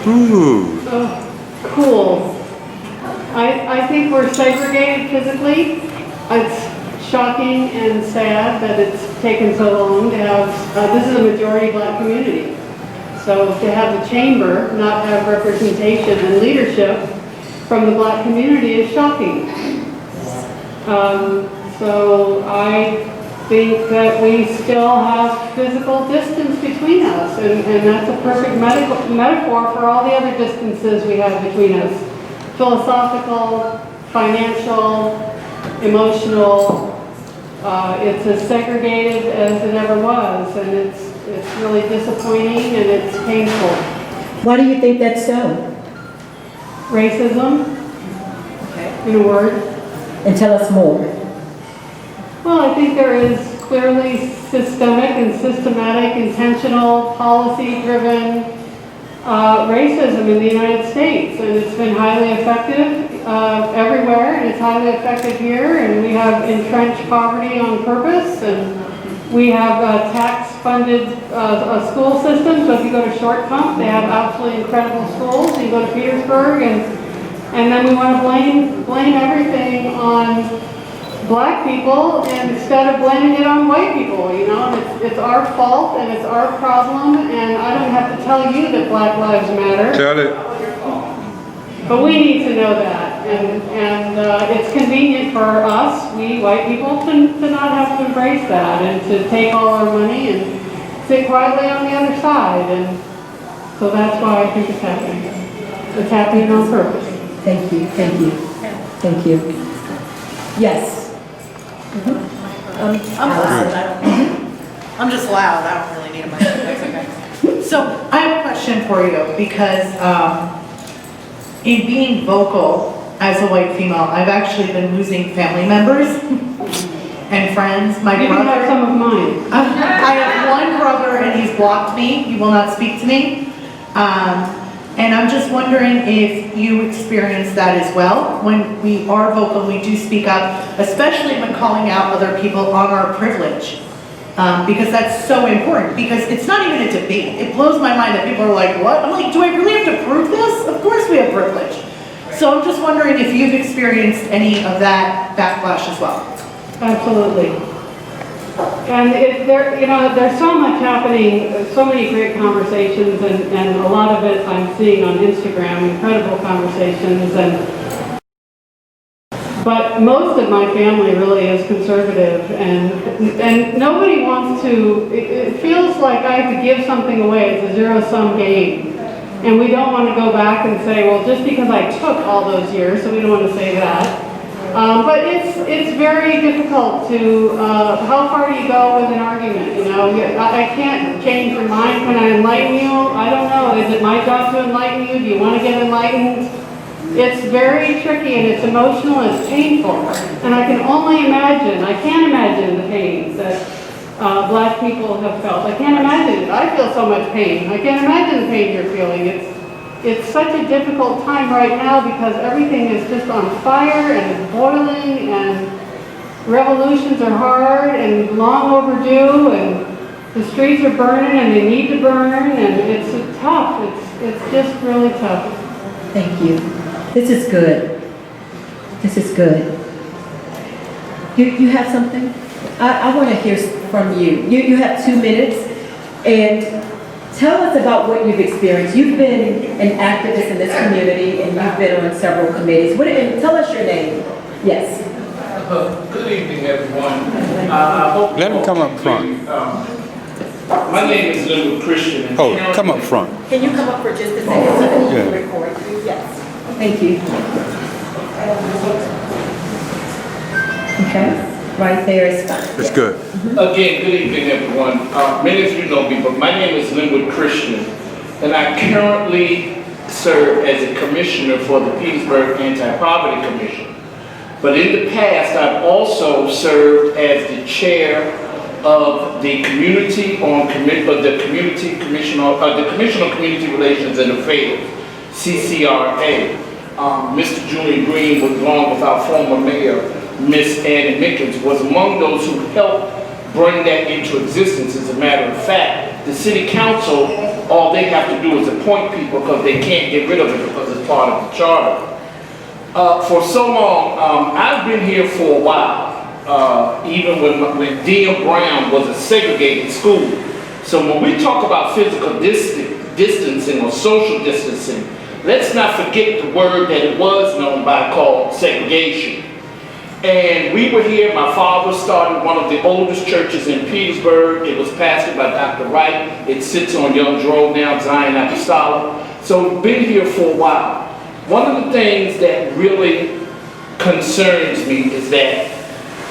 Ooh. Cool. I think we're segregated physically. It's shocking and sad that it's taken so long to have, this is a majority black community. So to have the chamber not have representation and leadership from the black community is shocking. So I think that we still have physical distance between us, and that's a perfect metaphor for all the other distances we have between us. Philosophical, financial, emotional, it's as segregated as it ever was, and it's really disappointing and it's painful. Why do you think that's so? Racism, in a word. And tell us more. Well, I think there is clearly systemic and systematic, intentional, policy-driven racism in the United States, and it's been highly effective everywhere, and it's highly effective here, and we have entrenched poverty on purpose, and we have tax-funded school system. So if you go to Short Pump, they have absolutely incredible schools. You go to Petersburg, and then we want to blame everything on black people instead of blaming it on white people, you know. It's our fault and it's our problem, and I don't have to tell you that Black Lives Matter. Tell it. But we need to know that, and it's convenient for us, we white people, to not have to embrace that and to take all our money and sit quietly on the other side, and so that's why I think it's happening. It's happening on purpose. Thank you, thank you, thank you. Yes. I'm just loud, I don't really need a mic, that's okay. So I have a question for you, because in being vocal as a white female, I've actually been losing family members and friends. My You can have brother, some of mine. I have one brother and he's blocked me, he will not speak to me. And I'm just wondering if you experience that as well. When we are vocal, we do speak up, especially when calling out other people on our privilege. Because that's so important, because it's not even a debate. It blows my mind that people are like, what? I'm like, do I really have to prove this? Of course we have privilege. So I'm just wondering if you've experienced any of that backlash as well. Absolutely. And there's so much happening, so many great conversations, and a lot of it I'm seeing on Instagram, incredible conversations, but most of my family really is conservative, and nobody wants to, it feels like I have to give something away. It's a zero-sum game. And we don't want to go back and say, well, just because I took all those years, so we don't want to say that. But it's very difficult to, how far do you go with an argument, you know? I can't change your mind. Can I enlighten you? I don't know. Is it my job to enlighten you? Do you want to get enlightened? It's very tricky, and it's emotional, and it's painful. And I can only imagine, I can't imagine the pain that black people have felt. I can't imagine it. I feel so much pain. I can't imagine the pain you're feeling. It's such a difficult time right now because everything is just on fire and it's boiling, and revolutions are hard and long overdue, and the streets are burning and they need to burn, and it's tough. It's just really tough. Thank you. This is good. This is good. You have something? I want to hear from you. You have 2 minutes, and tell us about what you've experienced. You've been an activist in this community, and you've been on several committees. And tell us your name. Yes. Good evening, everyone. I hope Let him come up front. My name is Linwood Christian. And Oh, come up front. Can you come up for just a second so that we can Yeah. record you? Yes. Thank you. Okay. Right there is fine. It's Yes. good. Again, good evening, everyone. Many of you know me, but my name is Linwood Christian, and I currently serve as a commissioner for the Petersburgh Anti-Poverty Commission. But in the past, I've also served as the chair of the Community on the Community Commission on the Commission on Community Relations and Affairs, CCRA. Mr. Julian Green, along with our former mayor, Miss Annie Mickens, was among those who helped bring that into existence. As a matter of fact, the city council, all they have to do is appoint people because they can't get rid of it because it's part of the charter. For so long, I've been here for a while, even when D.M. Brown was a segregated school. So when we talk about physical distancing or social distancing, let's not forget the word that it was known by called segregation. And we were here, my father started one of the oldest churches in Petersburg. It was pastored by Dr. Wright. It sits on Young's Road now, Zion Apostolic. So we've been here for a while. One of the things that really concerns me is that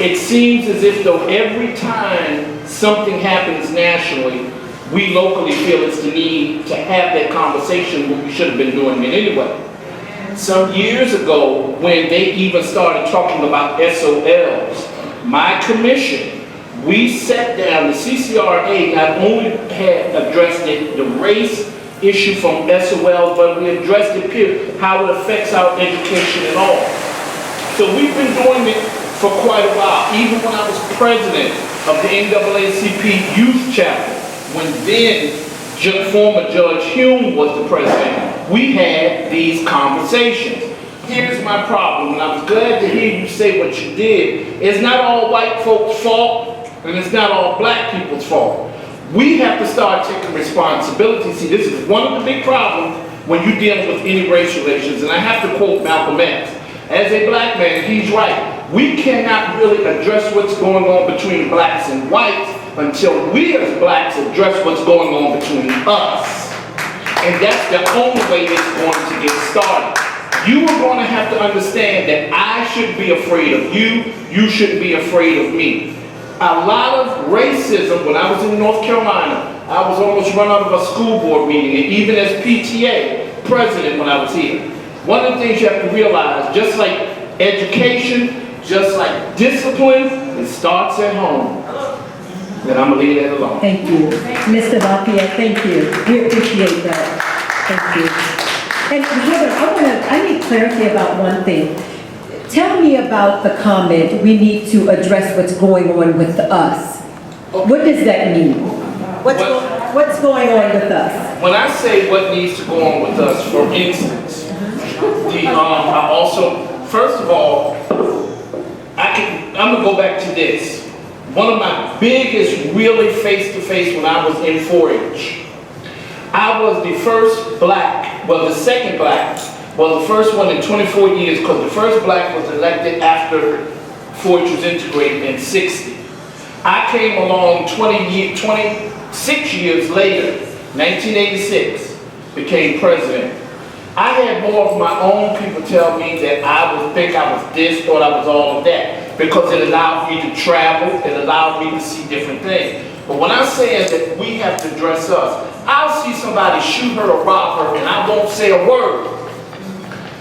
it seems as if though every time something happens nationally, we locally feel it's the need to have that conversation when we should have been doing it anyway. Some years ago, when they even started talking about SOLs, my commission, we sat down, the CCRA not only had addressed it, the race issue from SOL, but we addressed it, period, how it affects our education and all. So we've been doing it for quite a while. Even when I was president of the NAACP Youth Chapter, when then former Judge Hume was the president, we had these conversations. Here's my problem, and I was glad to hear you say what you did. It's not all white folks' fault, and it's not all black people's fault. We have to start taking responsibility. See, this is one of the big problems when you're dealing with any race relations, and I have to quote Malcolm X. As a black man, he's right. We cannot really address what's going on between blacks and whites until we as blacks address what's going on between us. And that's the only way it's going to get started. You are going to have to understand that I shouldn't be afraid of you, you shouldn't be afraid of me. A lot of racism, when I was in North Carolina, I was almost run out of a school board meeting, and even as PTA president when I was here. One of the things you have to realize, just like education, just like discipline, it starts at home. And I'm going to leave that alone. Thank you. Mr. Lafayette, thank you. We appreciate that. Thank you. And hold on, I need clarity about one thing. Tell me about the comment, we need to address what's going on with us. What does that mean? What's going on with us? When I say what needs to go on with us, for instance, I also, first of all, I'm going to go back to this. One of my biggest, really face-to-face when I was in 4-H. I was the first black, well, the second black, well, the first one in 24 years, because the first black was elected after 4-H was integrated in 60. I came along 26 years later, 1986, became president. I had more of my own people tell me that I would think I was this, thought I was all of that, because it allowed me to travel, it allowed me to see different things. But when I say that we have to dress us, I'll see somebody shoot her or rob her and I won't say a word.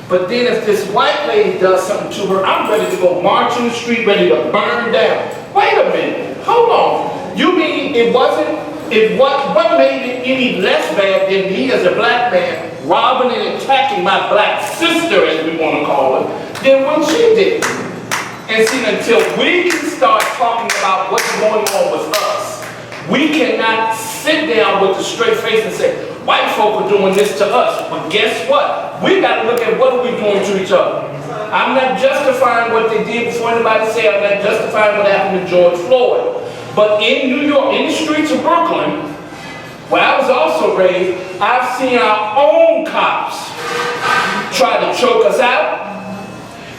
But then if this white lady does something to her, I'm ready to go march in the street, ready to burn down. Wait a minute, hold on. You mean what made it any less bad than me as a black man robbing and attacking my black sister, as we want to call her, than what she did? And see, until we can start talking about what's going on with us, we cannot sit down with a straight face and say, white folk are doing this to us. But guess what? We got to look at what are we doing to each other. I'm not justifying what they did before anybody say I'm not justifying what happened to George Floyd. But in New York, in the streets of Brooklyn, where I was also raised, I've seen our own cops try to choke us out,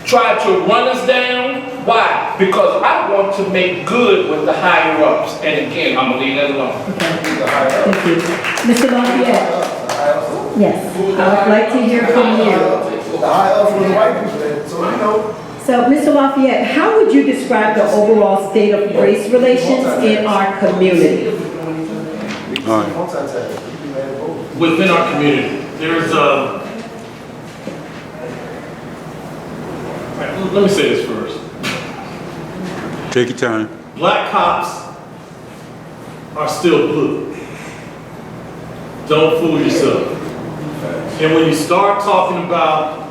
try to run us down. Why? Because I want to make good with the higher ups. And again, I'm going to leave that alone. Thank you. Mr. Lafayette? Yes, I would like to hear from you. The high ups were the white people there, so you know. So, Mr. Lafayette, how would you describe the overall state of race relations in our community? Within our community, there's let me say this first. Take your time. Black cops are still blue. Don't fool yourself. And when you start talking about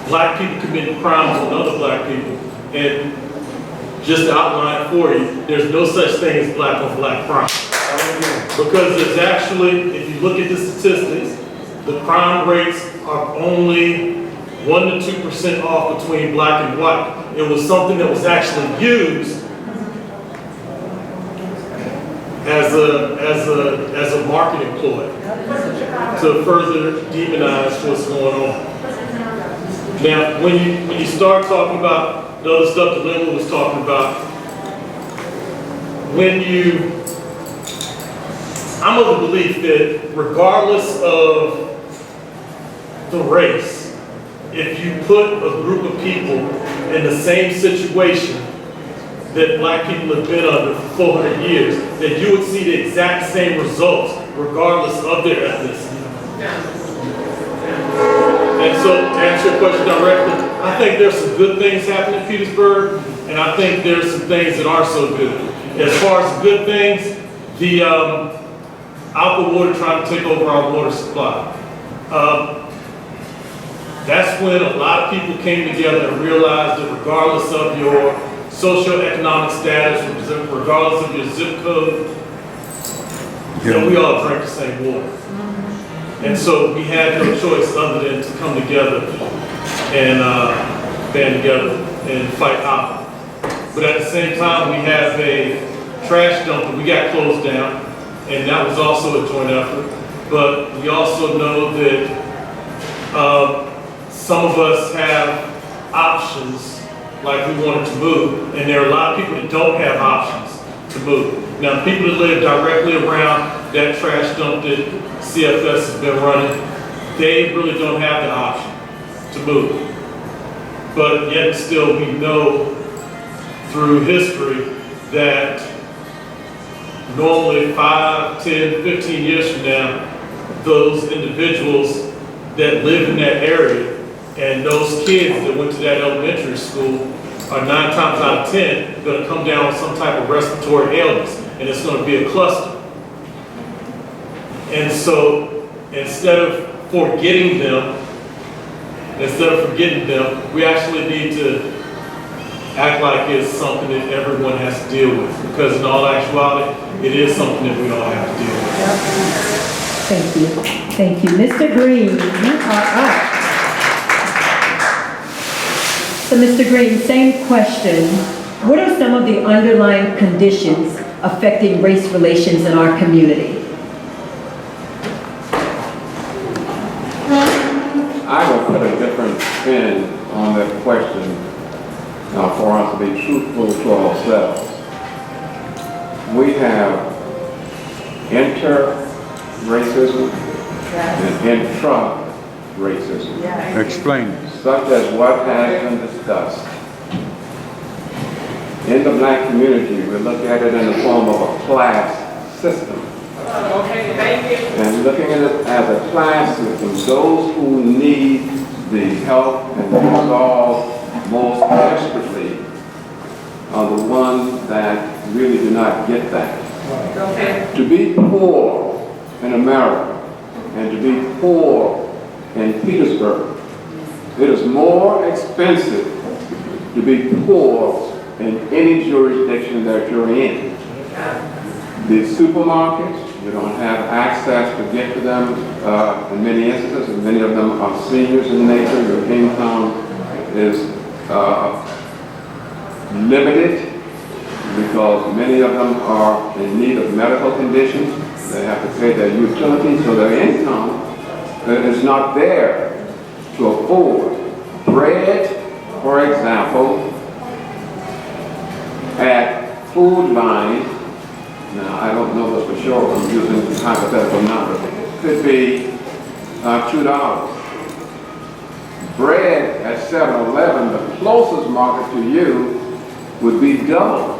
black people committing crimes on other black people, and just to outline it for you, there's no such thing as black on black crime. Because there's actually, if you look at the statistics, the crime rates are only 1 to 2% off between black and white. It was something that was actually used as a marketing ploy to further demonize what's going on. Now, when you start talking about the other stuff that Linda was talking about, I'm of the belief that regardless of the race, if you put a group of people in the same situation that black people have been under for 400 years, that you would see the exact same results regardless of their ethnicity. And so, to answer your question directly, I think there's some good things happening in Petersburg, and I think there's some things that aren't so good. As far as good things, the alcohol water trying to take over our water supply. That's when a lot of people came together and realized that regardless of your socioeconomic status, regardless of your zip code, that we all drank the same water. And so we had no choice other than to come together and band together and fight out. But at the same time, we have a trash dump that we got closed down, and that was also a joint effort. But we also know that some of us have options, like we wanted to move, and there are a lot of people that don't have options to move. Now, people that live directly around that trash dump that CFS has been running, they really don't have the option to move. But yet still, we know through history that normally 5, 10, 15 years from now, those individuals that live in that area and those kids that went to that elementary school are 9 times out of 10 going to come down with some type of respiratory ailments, and it's going to be a cluster. And so instead of forgetting them, we actually need to act like it's something that everyone has to deal with, because in all actuality, it is something that we all have to deal with. Thank you. Thank you. Mr. Green, you are up. So Mr. Green, same question. What are some of the underlying conditions affecting race relations in our community? I will put a different spin on that question for us to be truthful to ourselves. We have inter-racism and intra-racism. Explain. Such as what has been discussed. In the black community, we look at it in the form of a class system. Okay, thank you. And looking at it as a class system, those who need the help and the resolve most desperately are the ones that really do not get that. Okay. To be poor in America and to be poor in Petersburg, it is more expensive to be poor in any jurisdiction that you're in. The supermarkets, you don't have access to get to them in many instances, and many of them are seniors in nature. Your income is limited because many of them are in need of medical conditions. They have to pay their utilities, so their income is not there to afford. Bread, for example, at Food Line, now I don't know this for sure, I'm using hypothetical numbers, could be $2. Bread at 7-Eleven, the closest market to you, would be double.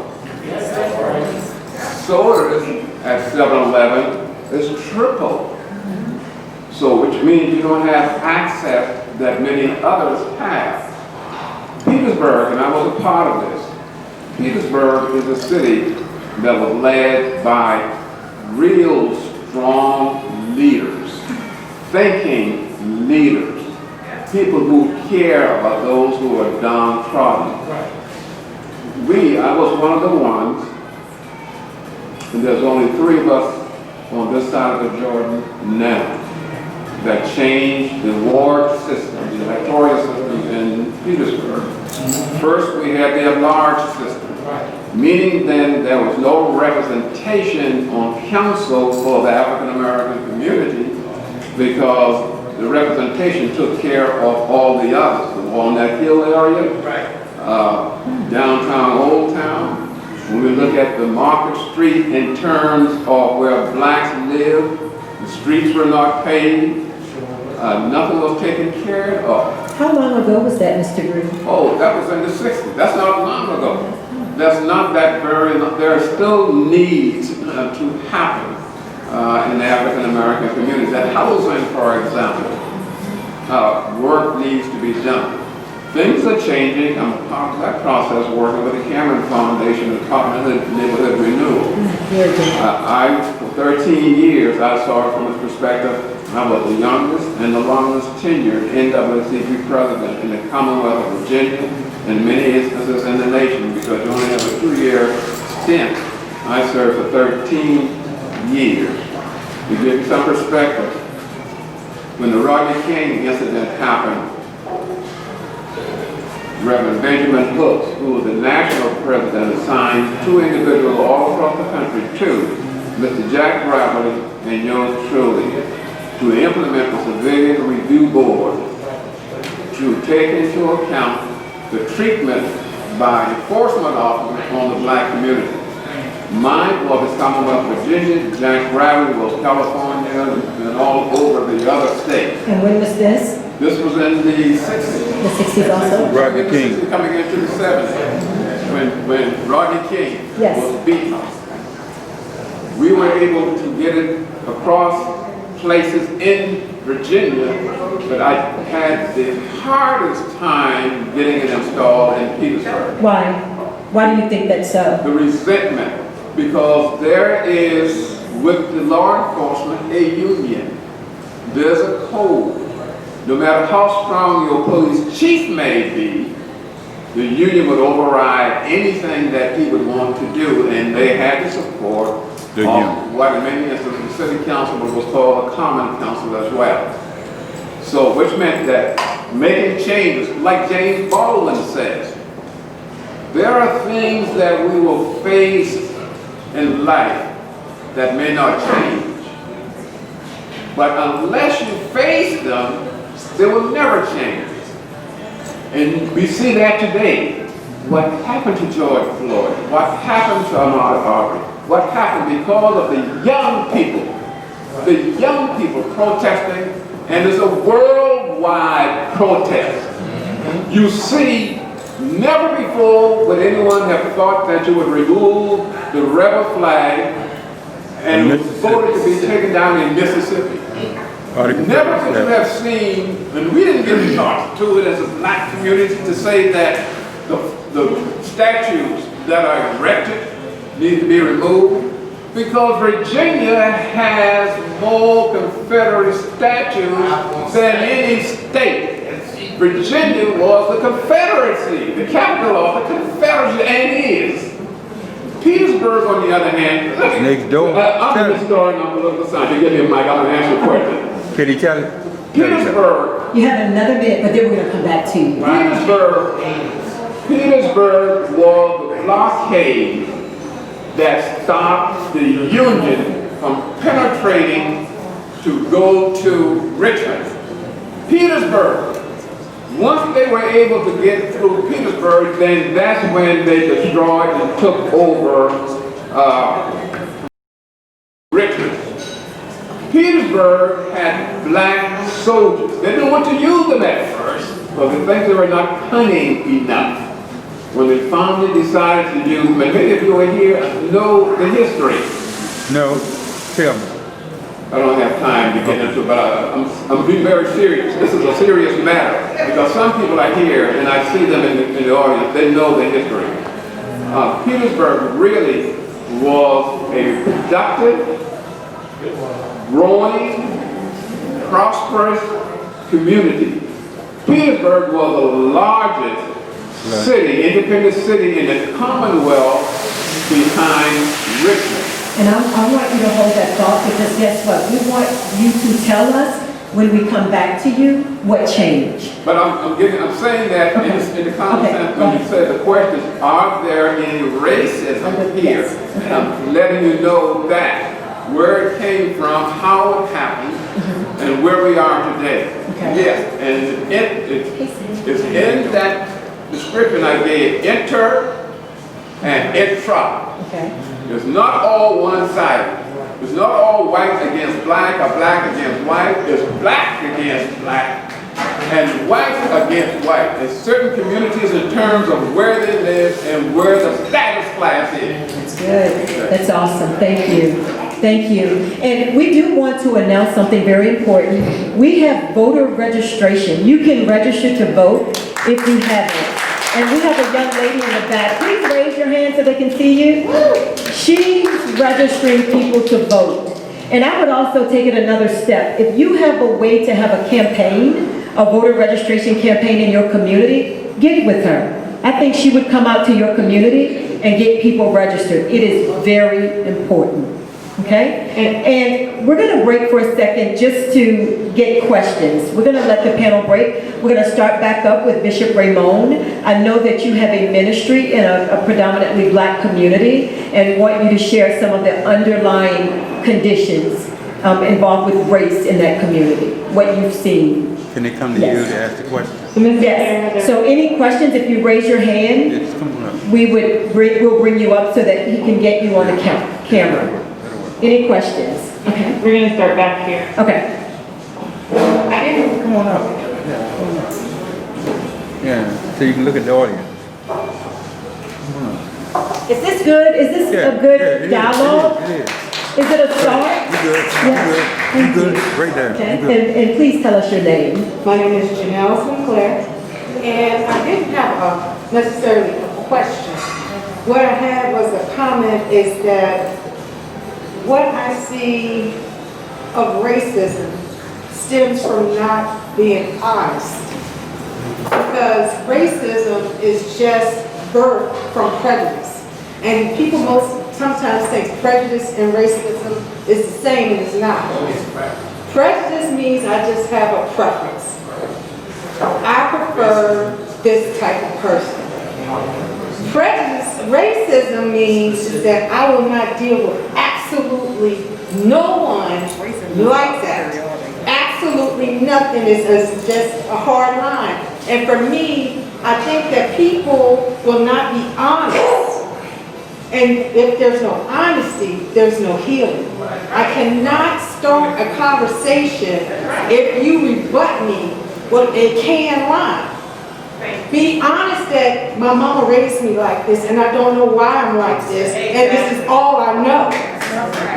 Sodas at 7-Eleven is triple. So, which means you don't have access that many others have. Petersburg, and I was a part of this, Petersburg is a city that was led by real strong leaders, thinking leaders, people who care about those who are downtrodden. I was one of the ones, and there's only 3 of us on this side of the Jordan now, that changed the ward system, the electoral system in Petersburg. First, we had the enlarged system, meaning then there was no representation on council for the African American community because the representation took care of all the others. The Walnut Hill area, downtown Old Town. When we look at the Market Street in terms of where blacks live, the streets were not paved. Nothing was taken care of. How long ago was that, Mr. Green? Oh, that was in the 60s. That's not long ago. That's not that very long. There are still needs to happen in the African American community. That housing, for example, work needs to be done. Things are changing. I'm part of that process working with the Cameron Foundation and Department of Neighborhood Renewal. For 13 years, I saw it from the perspective I was the youngest and the longest tenured NAACP president in the Commonwealth of Virginia and many instances in the nation because you only have a 2-year stint. I served for 13 years. To give you some perspective, when the Rodney King incident happened, Reverend Benjamin Hooks, who was the national president, assigned 2 individuals all across the country to Mr. Jack Gravely and yours truly, to implement the Civilian Review Board to take into account the treatment by enforcement officers on the black community. Mine was Commonwealth, Virginia, Jack Gravely was California, and all over the other states. And when was this? This was in the 60s. The 60s also? Rodney King. Coming into the 70s, when Rodney King was beaten. We were able to get it across places in Virginia, but I had the hardest time getting it installed in Petersburg. Why? Why do you think that's so? The resentment, because there is, with the law enforcement, a union. There's a code. No matter how strong your police chief may be, the union would override anything that he would want to do, and they had to support what in many instances the city council was called a common council as well. So, which meant that making changes, like James Baldwin says, there are things that we will face in life that may not change. But unless you face them, they will never change. And we see that today. What happened to George Floyd? What happened to Ahmaud Arbery? What happened because of the young people protesting, and there's a worldwide protest. You see, never before would anyone have thought that you would remove the rebel flag and it was voted to be taken down in Mississippi. Never could you have seen, and we didn't get taught to it as a black community to say that the statues that are erected need to be removed, because Virginia has more Confederate statues than any state. Virginia was the Confederacy, the capital of the Confederacy, and is. Petersburg, on the other hand, next door. I'm just starting off a little sign to give me a mic. I'm going to answer a question. Can you tell it? Petersburg. You have another minute, but then we're going to come back to you. Petersburg was the blockade that stopped the Union from penetrating to go to Richmond. Petersburg. Once they were able to get through Petersburg, then that's when they destroyed and took over Richmond. Petersburg had black soldiers. They didn't want to use them at first, but they think they were not cunning enough. When they finally decided to use them, and many of you are here know the history. No, tell me. I don't have time to get into it, but I'm being very serious. This is a serious matter, because some people are here, and I see them in the audience, they know the history. Petersburg really was a productive, growing, prosperous community. Petersburg was the largest city, independent city in the Commonwealth behind Richmond. And I want you to hold that thought, because guess what? We want you to tell us when we come back to you what changed. But I'm saying that in the context when you said the question, are there any racism here? And I'm letting you know that, where it came from, how it happened, and where we are today. Yes, and it's in that description I gave, inter and intra. It's not all one-sided. It's not all white against black or black against white. It's black against black and white against white. In certain communities in terms of where they live and where the status class is. That's good. That's awesome. Thank you. Thank you. And we do want to announce something very important. We have voter registration. You can register to vote if you haven't. And we have a young lady in the back. Please raise your hand so they can see you. She's registering people to vote. And I would also take it another step. If you have a way to have a campaign, a voter registration campaign in your community, get with her. I think she would come out to your community and get people registered. It is very important. Okay? And we're going to break for a second just to get questions. We're going to let the panel break. We're going to start back up with Bishop Raymond. I know that you have a ministry in a predominantly black community and want you to share some of the underlying conditions involved with race in that community, what you've seen. Can they come to you to ask the question? Yes. So any questions, if you raise your hand, we'll bring you up so that he can get you on the camera. Any questions? Okay. We're going to start back here. Okay. I didn't. Come on up. Yeah, so you can look at the audience. Is this good? Is this a good dialogue? It is. Is it a start? You good. Yes. You good. Right there. Okay. You good. And please tell us your name. My name is Janelle Sinclair, and I didn't have necessarily a question. What I had was a comment, is that what I see of racism stems from not being honest. Because racism is just birth from prejudice. And people sometimes think prejudice and racism is the same, and it's not. Prejudice means I just have a preference. I prefer this type of person. Racism means that I will not deal with absolutely no one like that. Absolutely nothing is just a hard line. And for me, I think that people will not be honest. And if there's no honesty, there's no healing. I cannot start a conversation if you rebut me with a canned line. Be honest that my mama raised me like this, and I don't know why I'm like this, and this is all I know.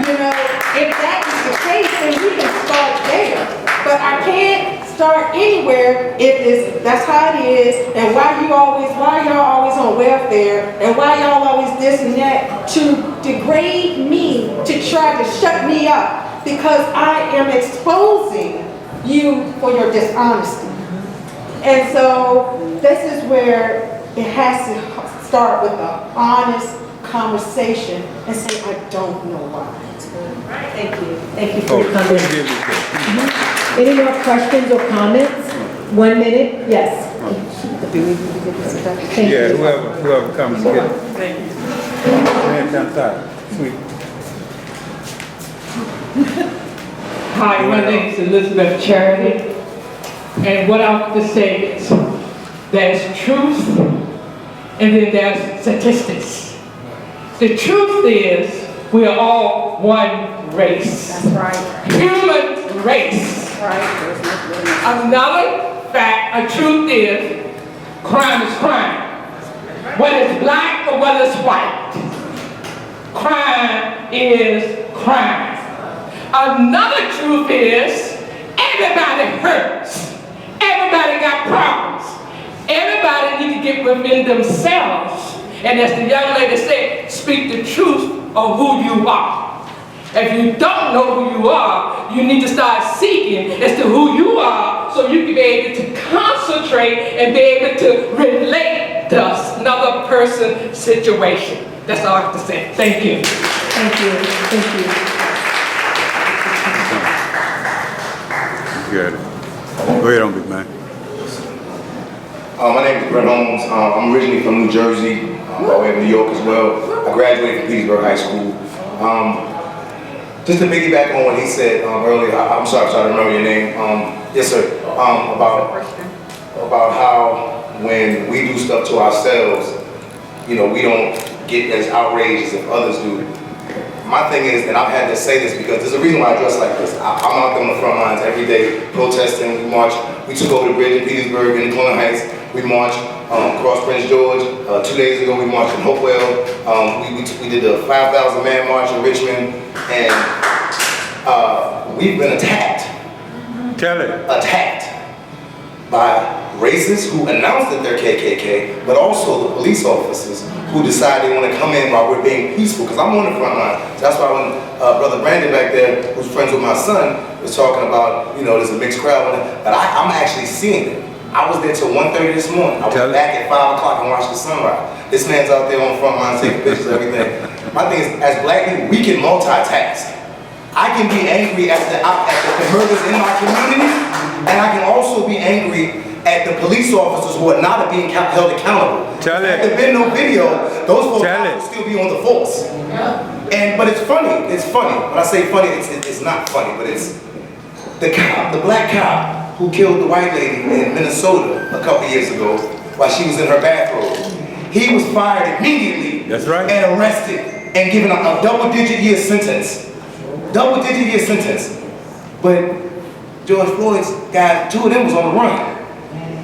You know, if that is the case, then we can start there. But I can't start anywhere if that's how it is, and why y'all always on welfare, and why y'all always this and that, to degrade me, to try to shut me up, because I am exposing you for your dishonesty. And so this is where it has to start with an honest conversation and say, I don't know why. Thank you. Thank you for your comments. Any more questions or comments? 1 minute? Yes. Thank Yeah, you. whoever comes to get it. Thank you. Hands outside. Sweet. Hi, my name is Elizabeth Charity, and what I want to say is there's truth and then there's statistics. The truth is we are all one race. That's right. Human race. That's right. Another fact, a truth is crime is crime. Whether it's black or whether it's white. Crime is crime. Another truth is everybody hurts. Everybody got problems. Everybody need to get within themselves. And as the young lady said, speak the truth of who you are. If you don't know who you are, you need to start seeking as to who you are so you can be able to concentrate and be able to relate to another person's situation. That's all I have to say. Thank you. Thank you. Thank you. Good. Go ahead on, big man. My name is Brett Holmes. I'm originally from New Jersey, by way of New York as well. I graduated from Petersburgh High School. Just to piggyback on what he said earlier, I'm sorry to remember your name. Yes, sir. About how when we do stuff to ourselves, you know, we don't get as outraged as if others do. My thing is, and I've had to say this because there's a reason why I dress like this. I'm out there on the front lines every day protesting. We march. We took over the bridge in Petersburg in Clyde Heights. We marched across Prince George. 2 days ago, we marched in Hopewell. We did the 5,000-man march in Richmond, and we've been attacked. Tell it. Attacked by racists who announced that they're KKK, but also the police officers who decide they want to come in while we're being peaceful, because I'm on the front line. So that's why when Brother Brandon back there, who's friends with my son, was talking about, you know, there's a mixed crowd, but I'm actually seeing it. I was there till 1:30 this morning. I was back at 5 o'clock and watched the sunrise. This man's out there on the front line taking pictures of everything. My thing is, as black people, we can multitask. I can be angry at the murders in my community, and I can also be angry at the police officers who are not being held accountable. Tell it. If there's been no video, those folks will still be on the force. But it's funny. It's funny. When I say funny, it's not funny, but it's the cop, the black cop who killed the white lady in Minnesota a couple years ago while she was in her bathrobe. He was fired immediately. That's right. And arrested and given a double-digit year sentence. Double-digit year sentence. But George Floyd's guy, 2 of them was on the run.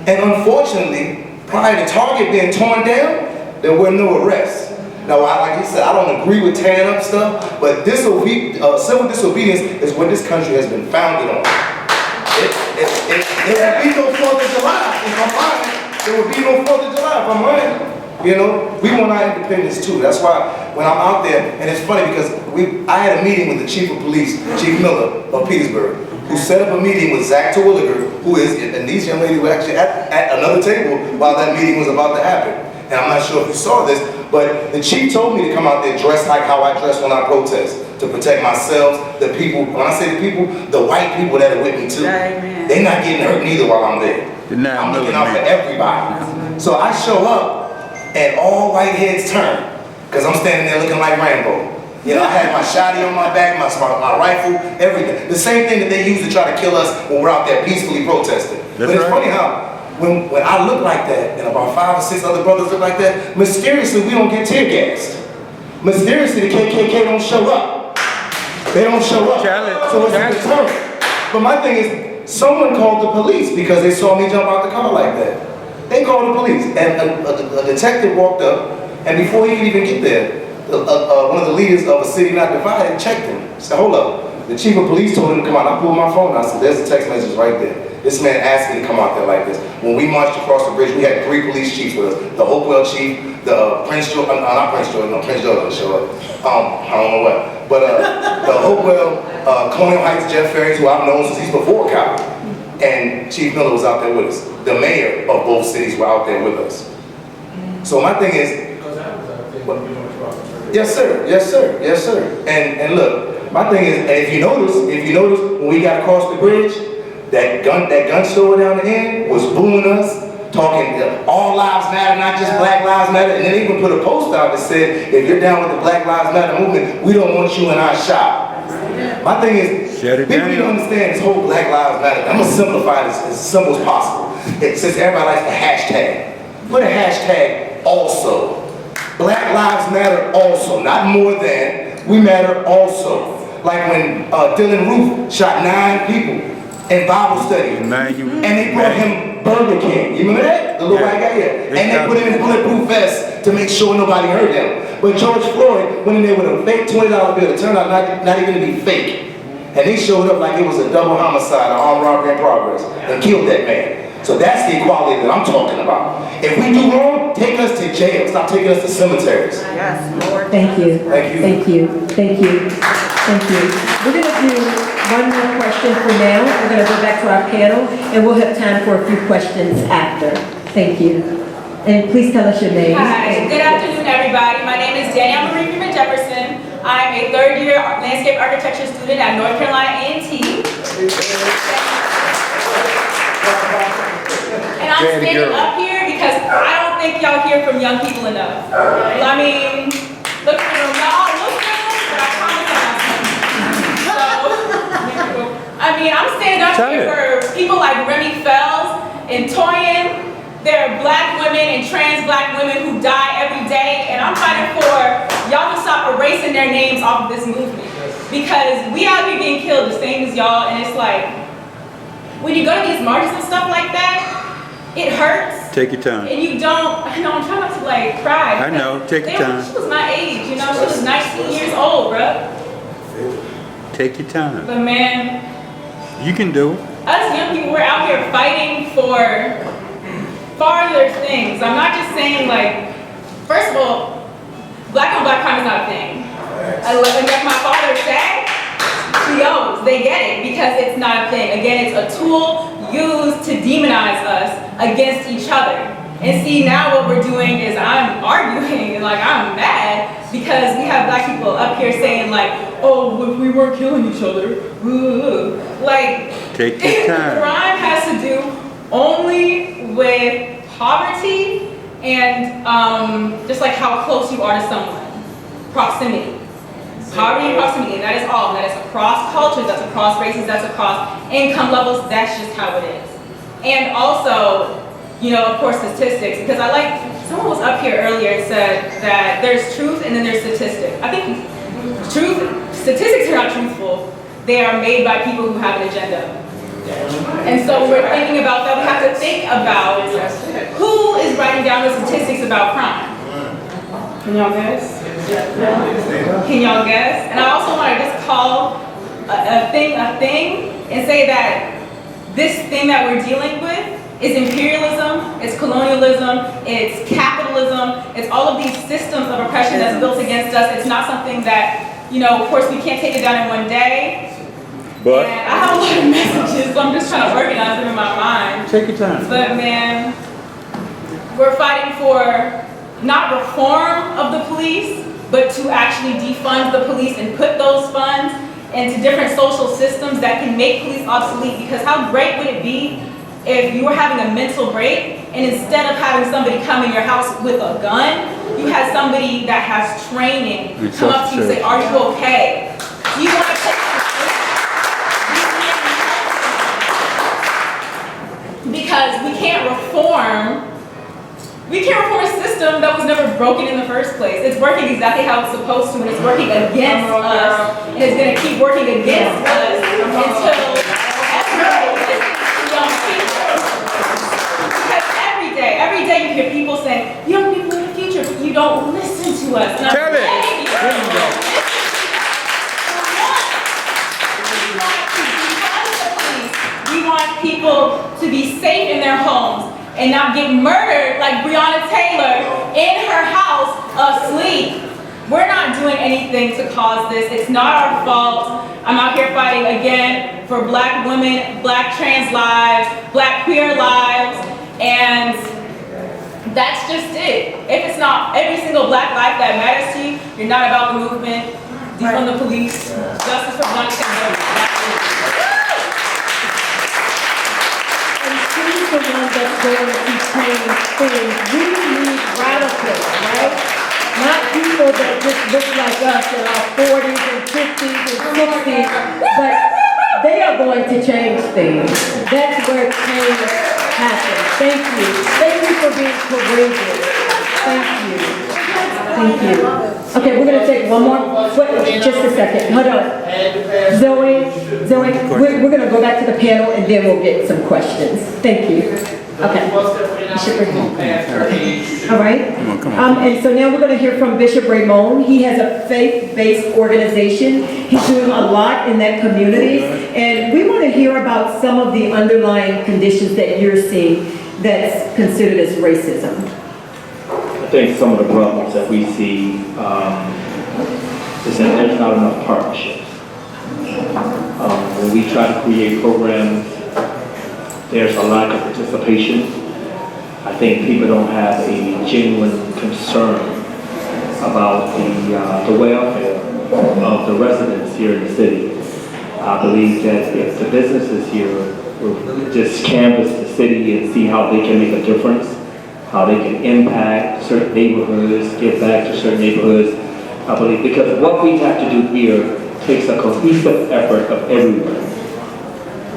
And unfortunately, prior to Target being torn down, there were no arrests. Now, like he said, I don't agree with tearing up stuff, but civil disobedience is what this country has been founded on. There would be no 4th of July if I'm lying. There would be no 4th of July if I'm lying. You know, we want our independence too. That's why when I'm out there, and it's funny because I had a meeting with the chief of police, Chief Miller of Petersburg, who set up a meeting with Zach Terwilliger, who is, and these young ladies were actually at another table while that meeting was about to happen. And I'm not sure if you saw this, but the chief told me to come out there dressed like how I dress when I protest, to protect myself, the people. When I say the people, the white people that are with me too. They're not getting hurt neither while I'm there. I'm looking out for everybody. So I show up, and all white heads turn, because I'm standing there looking like Rambo. You know, I had my shotty on my back, my rifle, everything. The same thing that they use to try to kill us when we're out there peacefully protesting. But it's funny how, when I look like that, and about 5 or 6 other brothers look like that, mysteriously we don't get tear gassed. Mysteriously the KKK don't show up. They don't show up. So it's a deterrent. But my thing is, someone called the police because they saw me jump out the car like that. They called the police, and a detective walked up, and before he could even get there, one of the leaders of a city not divided checked him. Said, hold up. The chief of police told him to come out. I pulled my phone out. I said, there's a text message right there. This man asked me to come out there like this. When we marched across the bridge, we had 3 police chiefs with us. The Hopewell chief, the Prince George, not Prince George, no, Prince George didn't show up. I don't know what. But the Hopewell, Colonial Heights Jeff Ferris, who I've known since he's before a cop. And Chief Miller was out there with us. The mayor of both cities were out there with us. So my thing is, yes sir, yes sir, yes sir. And look, my thing is, and if you notice, when we got across the bridge, that gun store down the end was booing us, talking all lives matter, not just Black Lives Matter. And then they even put a post out that said, if you're down with the Black Lives Matter movement, we don't want you in our shop. My thing is, people need to understand this whole Black Lives Matter. I'm gonna simplify this as simple as possible. Since everybody likes the hashtag, put a hashtag also. Black Lives Matter also, not more than, we matter also. Like when Dylan Roof shot 9 people in Bible study, and they brought him Burger King. You remember that? The little white guy here. And they put him in bulletproof vests to make sure nobody hurt him. But George Floyd went in there with a fake $20 bill that turned out not even to be fake. and they showed up like it was a double homicide, an armed robbery in progress, and killed that man. So that's the equality that I'm talking about. If we do wrong, take us to jail. Stop taking us to cemeteries. Yes, Lord. Thank you. Thank you. Thank you. Thank you. Thank you. We're going to do one more question for now. We're going to go back to our panel, and we'll have time for a few questions after. Thank you. And please tell us your name. Hi, good afternoon, everybody. My name is Danielle Marie Freeman Jefferson. I'm a third-year landscape architecture student at North Carolina A&T. And I'm standing up here because I don't think y'all hear from young people enough. I mean, look at them, y'all look good, but I promise I'm not. So, I mean, I'm standing up here for people like Remy Fells and Toyin. There are black women and trans black women who die every day, and I'm fighting for y'all to stop erasing their names off of this movement. Because we out here getting killed the same as y'all, and it's like, when you go to these marches and stuff like that, it hurts. Take your time. And you don't, I know, I'm trying not to like cry. I know, take your time. She was my age, you know, she was 19 years old, bruh. Take your time. But man, You can do it. us young people, we're out here fighting for farther things. I'm not just saying like, first of all, black on black crime is not a thing. Like my father said, CEOs, they get it because it's not a thing. Again, it's a tool used to demonize us against each other. And see, now what we're doing is I'm arguing and like I'm mad because we have black people up here saying like, oh, if we weren't killing each other, like, take your time. Crime has to do only with poverty and just like how close you are to someone, proximity. Poverty and proximity, and that is all. That is across cultures, that's across races, that's across income levels, that's just how it is. And also, you know, of course, statistics, because I like, someone was up here earlier and said that there's truth and then there's statistics. I think statistics are not truthful. They are made by people who have an agenda. And so when we're thinking about that, we have to think about who is writing down the statistics about crime. Can y'all guess? Can y'all guess? And I also want to just call a thing and say that this thing that we're dealing with is imperialism, it's colonialism, it's capitalism, it's all of these systems of oppression that's built against us. It's not something that, you know, of course we can't take it down in one day. But and I have a lot of messages, so I'm just trying to organize them in my mind. take your time. But man, we're fighting for not reform of the police, but to actually defund the police and put those funds into different social systems that can make police obsolete. Because how great would it be if you were having a mental break and instead of having somebody come in your house with a gun, you had somebody that has training come up to you and say, are you okay? Do you want to take because we can't reform a system that was never broken in the first place. It's working exactly how it's supposed to, and it's working against us, and it's going to keep working against us until everybody listens to young people. Because every day you hear people saying, young people in the future, but you don't listen to us. And Tell it. We want people to be safe in their homes and not get murdered like Breonna Taylor in her house asleep. We're not doing anything to cause this. It's not our fault. I'm out here fighting again for black women, black trans lives, black queer lives, and that's just it. If it's not every single black life that matters to you, you're not about the movement, defund the police, justice for black people. She's the one that's going to change things. We need radicals, right? Not people that just look like us in our 40s and 50s and 60s, but they are going to change things. That's where change happens. Thank you. Thank you for being courageous. Thank you. Thank you. Okay, we're going to take one more. Wait, just a second. Hold on. Zoe, we're going to go back to the panel and then we'll get some questions. Thank you. Okay. Those of us that were in our Bishop Ramon. community past our age. All right. Come on. And so now we're going to hear from Bishop Ramon. He has a faith-based organization. He's doing a lot in that community. And we want to hear about some of the underlying conditions that you're seeing that's considered as racism. I think some of the problems that we see is that there's not enough partnerships. When we try to create programs, there's a lack of participation. I think people don't have a genuine concern about the welfare of the residents here in the city. I believe that if the businesses here will just canvass the city and see how they can make a difference, how they can impact certain neighborhoods, give back to certain neighborhoods, I believe, because what we have to do here takes a cohesive effort of everyone.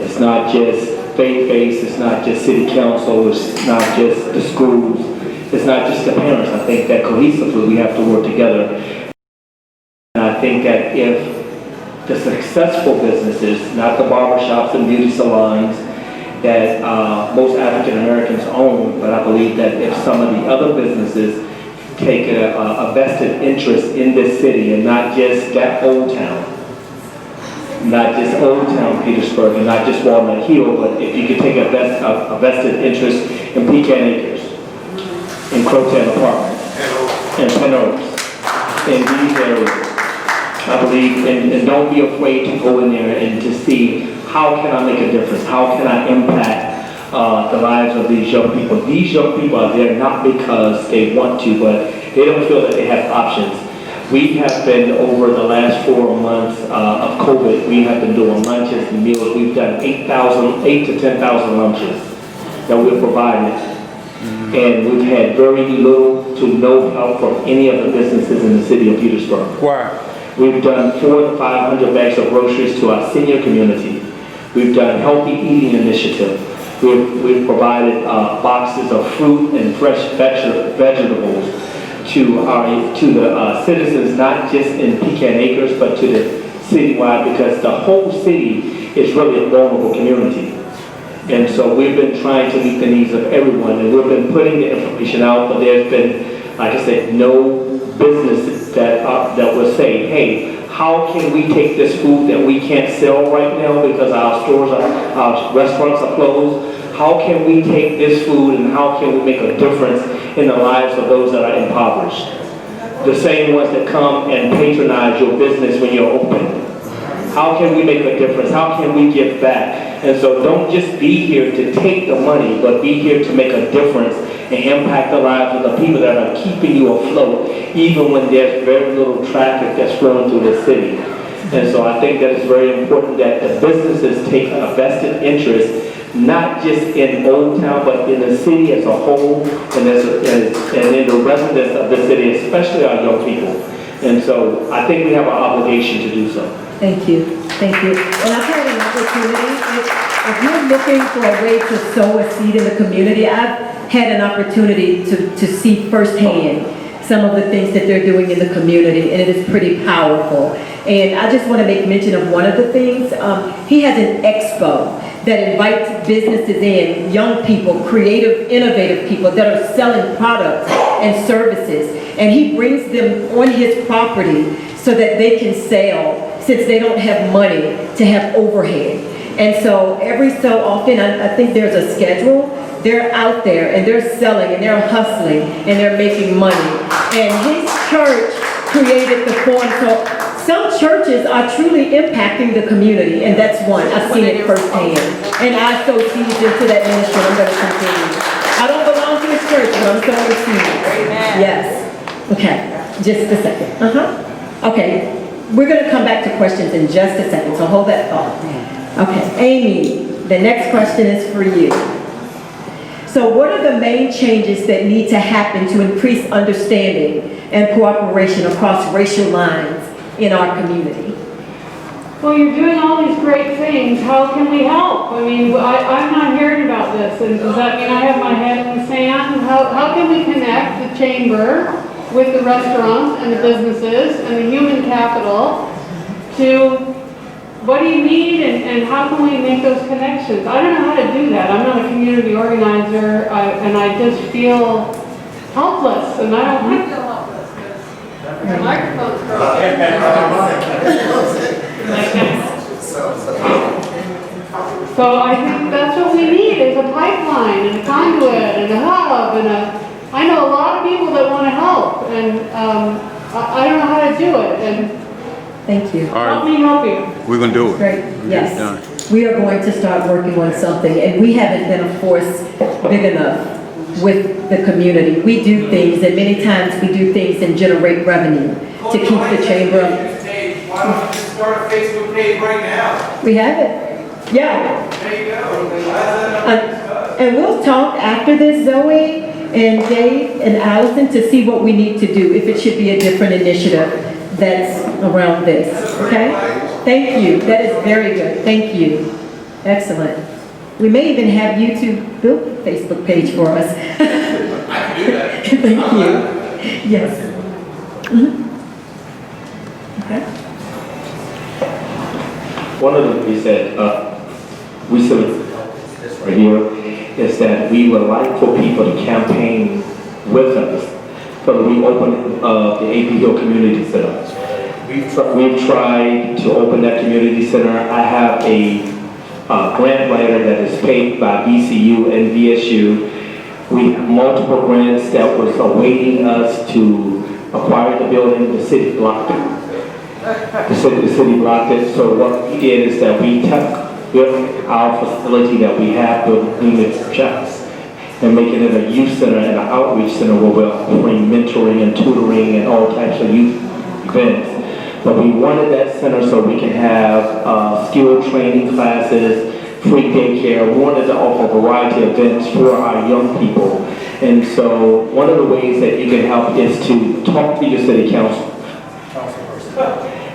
It's not just faith-based, it's not just city council, it's not just the schools, it's not just the parents. I think that cohesively we have to work together. And I think that if the successful businesses, not the barbershops and beauty salons that most African Americans own, but I believe that if some of the other businesses take a vested interest in this city and not just that old town, not just Old Town Petersburg and not just Walnut Hill, but if you could take a vested interest in Pecan Acres, in Croton Apartments, and Penn Oaks, in these areas, I believe, and don't be afraid to go in there and to see how can I make a difference, how can I impact the lives of these young people. These young people are there not because they want to, but they don't feel that they have options. We have been, over the last 4 months of COVID, we have been doing lunches and meals. We've done 8 to 10,000 lunches that we've provided. And we've had very little to no help from any of the businesses in the city of Petersburg. Why? We've done 400 to 500 bags of groceries to our senior community. We've done healthy eating initiative. We've provided boxes of fruit and fresh vegetables to the citizens, not just in Pecan Acres, but to the citywide, because the whole city is really a vulnerable community. And so we've been trying to meet the needs of everyone, and we've been putting the information out, but there's been, like I said, no business that will say, hey, how can we take this food that we can't sell right now because our restaurants are closed? How can we take this food and how can we make a difference in the lives of those that are impoverished? The same ones that come and patronize your business when you're open. How can we make a difference? How can we give back? And so don't just be here to take the money, but be here to make a difference and impact the lives of the people that are keeping you afloat, even when there's very little traffic that's flowing through the city. And so I think that it's very important that the businesses take a vested interest, not just in Old Town, but in the city as a whole, and in the residents of the city, especially our young people. And so I think we have an obligation to do so. Thank you. Thank you. And I've had an opportunity, if you're looking for a way to sow a seed in the community, I've had an opportunity to see firsthand some of the things that they're doing in the community, and it is pretty powerful. And I just want to make mention of one of the things. He has an expo that invites businesses in, young people, creative, innovative people that are selling products and services. And he brings them on his property so that they can sell, since they don't have money to have overhead. And so every so often, I think there's a schedule. They're out there and they're selling and they're hustling and they're making money. And his church created the forum. So some churches are truly impacting the community, and that's one. I've seen it firsthand. And I sow seeds into that ministry. I'm going to continue. I don't belong to this church, but I'm sowing seeds. Yes. Okay. Just a second. Okay. We're going to come back to questions in just a second, so hold that thought. Okay. Amy, the next question is for you. So what are the main changes that need to happen to increase understanding and cooperation across racial lines in our community? Well, you're doing all these great things. How can we help? I mean, I'm not hearing about this. And does that mean I have my head in the sand? How can we connect the chamber with the restaurants and the businesses and the human capital to what do you need and how can we make those connections? I don't know how to do that. I'm not a community organizer and I just feel helpless and I don't feel helpless. The microphone's So I think that's what we need is a pipeline and a conduit and a hub and I know a lot of people that want to help and I don't know how to do it and Thank you. help me help you. We're gonna do it. Great, We'll get it yes. done. We are going to start working on something, and we haven't been a force big enough with the community. We do things, and many times we do things and generate revenue to keep the chamber up. Why don't you just start a Facebook page right now? We have it. Yeah. There you go. And we'll talk after this, Zoe and Dave and Allison, to see what we need to do, if it should be a different initiative that's around this, okay? Thank you, that is very good, thank you. Excellent. We may even have you to build a Facebook page for us. I can do that. Thank you. Yes. Okay. One of the things we said right here is that we would like for people to campaign with us for the reopening of the AP Hill Community Center. We've tried to open that community center. I have a grant writer that is paid by VCU and VSU. We have multiple grants that was awaiting us to acquire the building. The city blocked it. The city blocked it. So what we did is that we took our facility that we have built in the church and making it a youth center and an outreach center where we're offering mentoring and tutoring and all types of youth events. But we wanted that center so we can have skill training classes, free daycare. We wanted to offer a variety of events for our young people. And so one of the ways that you can help is to talk to your city council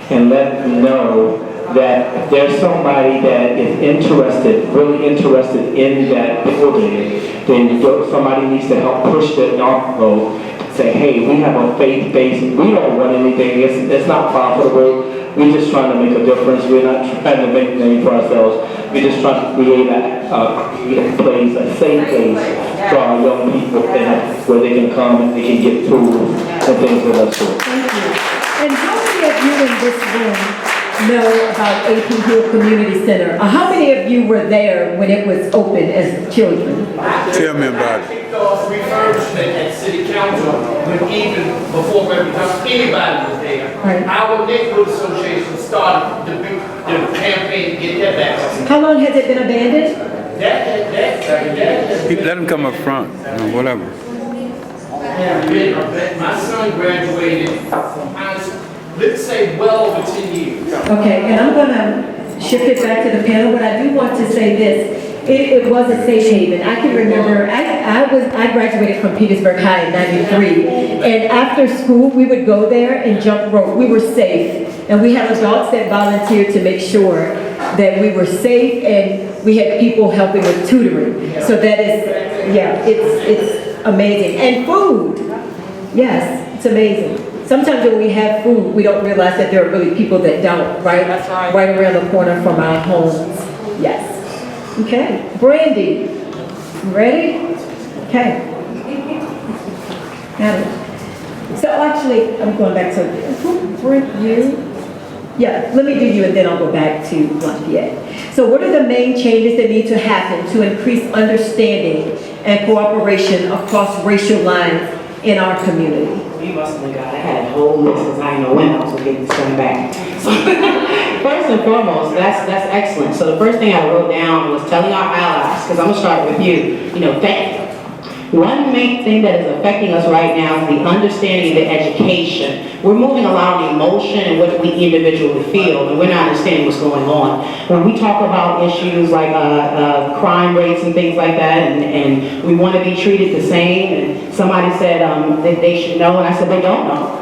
and let them know that if there's somebody that is interested, really interested in that building, then somebody needs to help push that envelope. Say, hey, we have a faith-based, we don't want anything, it's not profitable, we're just trying to make a difference, we're not trying to make a name for ourselves, we're just trying to create a place, a safe place for our young people where they can come and they can get food and things of that sort. Thank you. And how many of you in this room know about AP Hill Community Center? How many of you were there when it was open as children? Tell me about it. Kicked off refurbishment at city council when even before anybody was there. Right. Our neighborhood association started the campaign to get that back. How long has it been abandoned? Let them come up front, whatever. My son graduated from high school, let's say well over 10 years. Okay, and I'm gonna shift it back to the panel, but I do want to say this. It was a safe haven. I can remember, I graduated from Petersburg High in '93, and after school, we would go there and jump rope. We were safe, and we had adults that volunteered to make sure that we were safe, and we had people helping with tutoring. So that is, yeah, it's amazing. And food, yes, it's amazing. Sometimes when we have food, we don't realize that there are really people that don't, right? That's right. Right around the corner from our homes, yes. Okay, Brandy, you ready? Okay. Got it. So actually, I'm going back to, you? Yeah, let me do you and then I'll go back to Lafayette. So what are the main changes that need to happen to increase understanding and cooperation across racial lines in our community? You must have got, I had a whole list because I know when I was getting this done back. First and foremost, that's excellent. So the first thing I wrote down was telling our allies, because I'm gonna start with you, thank you. One main thing that is affecting us right now is the understanding of the education. We're moving a lot on emotion and what we individually feel, and we're not understanding what's going on. When we talk about issues like crime rates and things like that, and we want to be treated the same, and somebody said that they should know, and I said they don't know.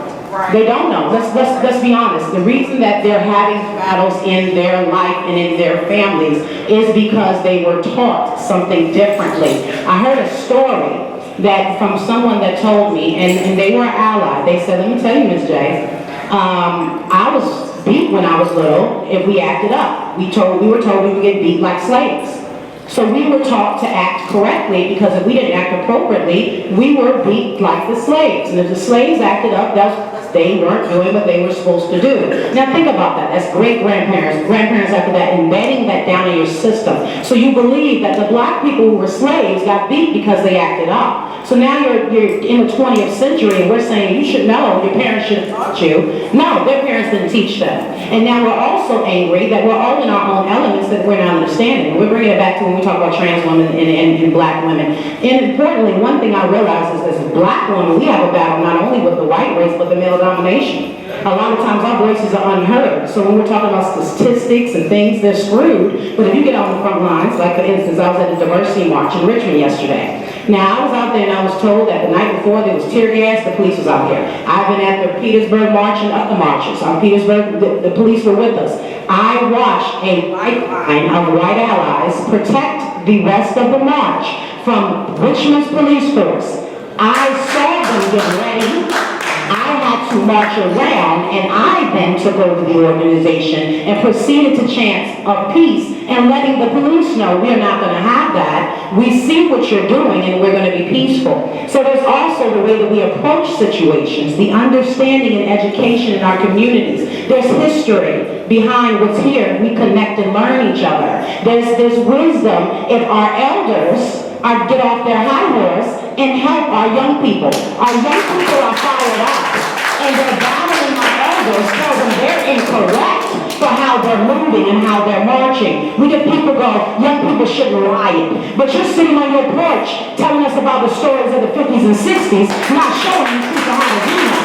They don't know. Let's be honest. The reason that they're having battles in their life and in their families is because they were taught something differently. I heard a story that from someone that told me, and they were an ally. They said, let me tell you, Ms. J, I was beat when I was little if we acted up. We were told we would get beat like slaves. So we were taught to act correctly, because if we didn't act appropriately, we were beat like the slaves. And if the slaves acted up, they weren't doing what they were supposed to do. Now think about that. That's great-grandparents, grandparents after that, embedding that down in your system. So you believe that the black people who were slaves got beat because they acted up. So now you're in the 20th century and we're saying you should know, your parents should have taught you. No, their parents didn't teach them. And now we're also angry that we're all in our own elements that we're not understanding. We're bringing it back to when we talk about trans women and black women. And importantly, one thing I realize is as black women, we have a battle not only with the white race, but the male domination. A lot of times our voices are unheard. So when we're talking about statistics and things, they're screwed. But if you get on the front lines, like for instance, I was at the diversity march in Richmond yesterday. Now, I was out there and I was told that the night before there was tear gas, the police was out there. I've been at the Petersburg march and other marches. On Petersburg, the police were with us. I watched a line of white allies protect the rest of the march from Richmond's police force. I saw them get ready. I had to march around, and I then took over the organization and proceeded to chant of peace and letting the police know we're not going to have that. We see what you're doing and we're going to be peaceful. So there's also the way that we approach situations, the understanding and education in our communities. There's history behind what's here. We connect and learn each other. There's wisdom if our elders get off their high horse and help our young people. Our young people are fired up, and they're battling our elders, tell them they're incorrect for how they're moving and how they're marching. We get people go, young people shouldn't riot, but you're sitting on your porch telling us about the stories of the 50s and 60s, not showing these people how to do that.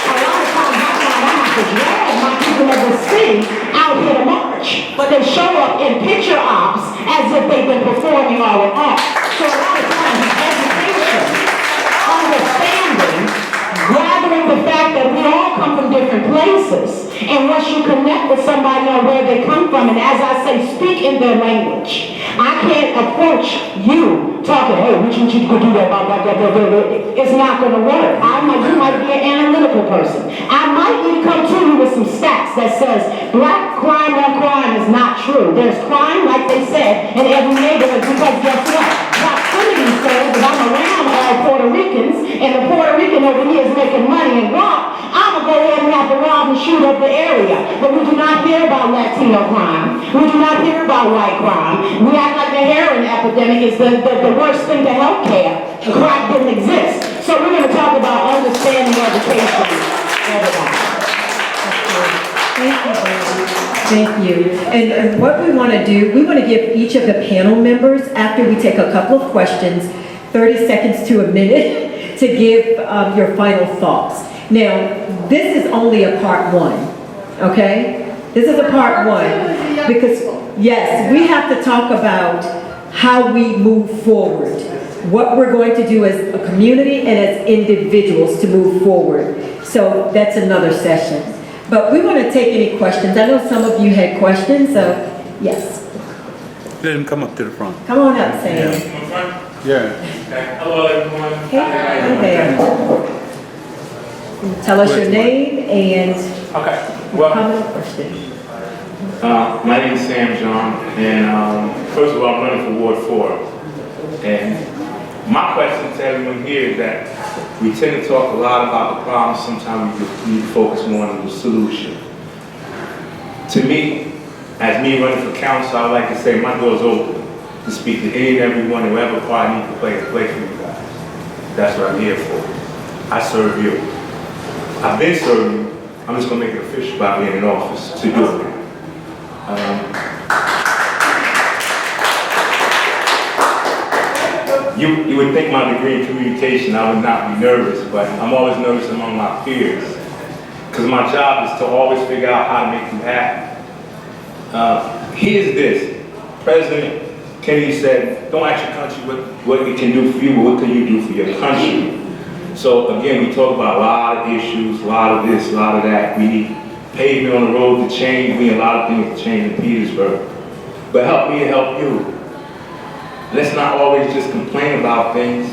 A lot of times I have to drag my people of the city out here to march, but they show up in picture ops as if they've been performing all along. So a lot of times it's education, understanding, gathering the fact that we all come from different places. And once you connect with somebody on where they come from, and as I say, speak in their language. I can't approach you talking, hey, what you could do that, blah, blah, blah, blah, blah. It's not going to work. You might be an analytical person. I might need to come to you with some stats that says black crime on crime is not true. There's crime, like they said, in every neighborhood, because guess what? Proximity says that I'm around all Puerto Ricans, and the Puerto Rican over here is making money and rock. I'm going to go ahead and have to rob and shoot up the area. But we do not hear about Latino crime. We do not hear about white crime. We act like the heroin epidemic is the worst thing to health care. Crack didn't exist. So we're going to talk about understanding education. Thank you. And what we want to do, we want to give each of the panel members, after we take a couple of questions, 30 seconds to a minute to give your final thoughts. Now, this is only a part one, okay? This is a part one because, yes, we have to talk about how we move forward, what we're going to do as a community and as individuals to move forward. So that's another session. But we want to take any questions. I know some of you had questions, so yes. Let him come up to the front. Come on up, Sam. Yeah. Hello, everyone. Hey there. Tell us your name and comment or question. My name is Sam John, and first of all, I'm running for Ward 4. And my question to everyone here is that we tend to talk a lot about the problem. Sometimes we need to focus more on the solution. To me, as me running for council, I would like to say my door's open to speak to any and everyone, whoever part I need to play for you guys. That's what I'm here for. I serve you. I've been serving you. I'm just going to make it official by being in office to do it. You would think my degree in communication, I would not be nervous, but I'm always nervous among my peers. Because my job is to always figure out how to make you happy. Here's this. President Kennedy said, don't ask your country what it can do for you, but what can you do for your country? So again, we talk about a lot of issues, a lot of this, a lot of that. We need pavement on the road to change. We need a lot of things to change in Petersburg. But help me and help you. Let's not always just complain about things.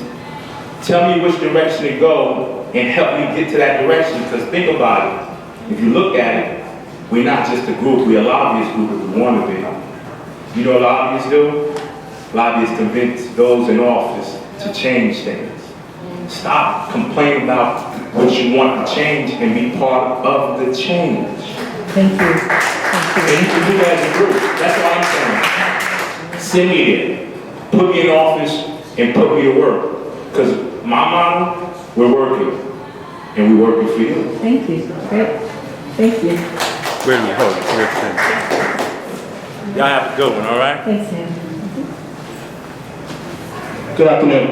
Tell me which direction to go and help me get to that direction. Because think about it. If you look at it, We're not just a group, we're a lobbyist group if we want to be. You know what lobbyists do? Lobbyists convince those in office to change things. Stop complaining about what you want to change and be part of the change. Thank you. And you can do that as a group. That's what I'm saying. Send me there. Put me in office and put me to work. Because my mama, we're working. And we're working for you. Thank you. Great. Thank you. Wait a minute, hold it. Y'all have a good one, all right? Thanks, Sam. Good afternoon.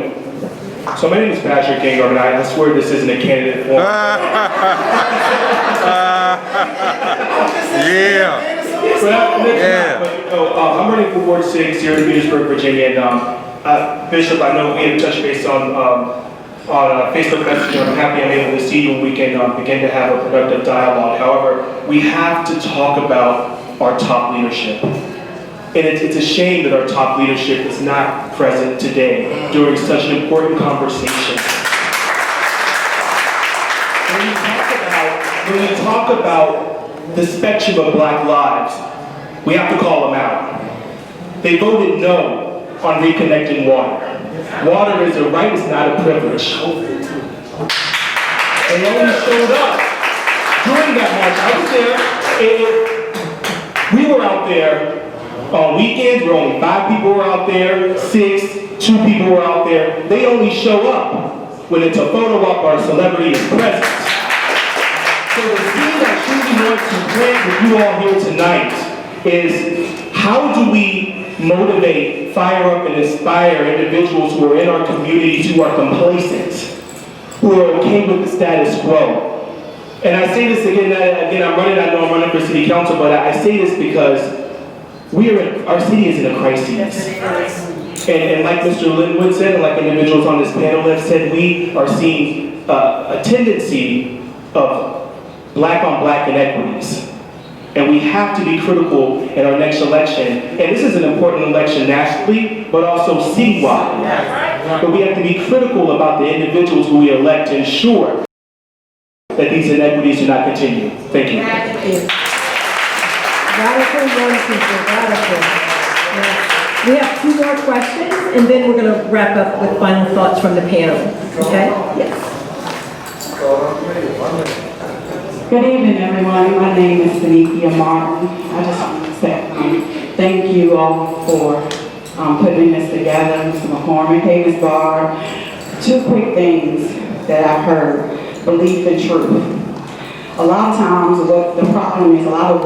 So my name is Patrick Ingram, and I swear this isn't a candidate forum. Yeah. I'm running for Ward 6 here in Petersburg, Virginia, and Bishop, I know we had touched base on Facebook Messenger. I'm happy I'm able to see you and we can begin to have a productive dialogue. However, we have to talk about our top leadership. And it's a shame that our top leadership is not present today during such an important conversation. When we talk about the spectrum of Black lives, we have to call them out. They voted no on reconnecting water. Water is a right, it's not a privilege. They only showed up during that march. I was there. We were out there on weekends where only 5 people were out there, 6, 2 people were out there. They only show up when it's a photo op or a celebrity is present. So the thing that I truly want to plant with you all here tonight is how do we motivate, fire up, and inspire individuals who are in our communities who are complacent, who are okay with the status quo. And I say this again, I know I'm running for city council, but I say this because our city is in a crisis. And like Mr. Linwood said, and like individuals on this panel have said, we are seeing a tendency of black on black inequities. And we have to be critical in our next election. And this is an important election nationally, but also citywide. But we have to be critical about the individuals who we elect to ensure that these inequities do not continue. Thank you. Radical young people, radical. Yes. We have 2 more questions, and then we're going to wrap up with final thoughts from the panel. Okay? Yes. Good evening, everyone. My name is Tanika Martin. I just want to say thank you all for putting this together. Mr. McCormick, Davis Bar. 2 quick things that I've heard. Belief and truth. A lot of times what the problem is, a lot of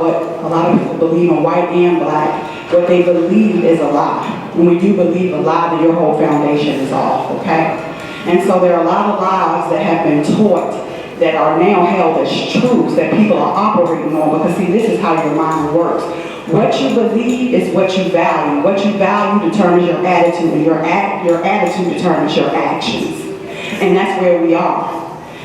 people believe in white and black, what they believe is a lie. When we do believe a lie, then your whole foundation is off, okay? And so there are a lot of lies that have been taught that are now held as truths that people are operating on, because see, this is how your mind works. What you believe is what you value. What you value determines your attitude, and your attitude determines your actions. And that's where we are.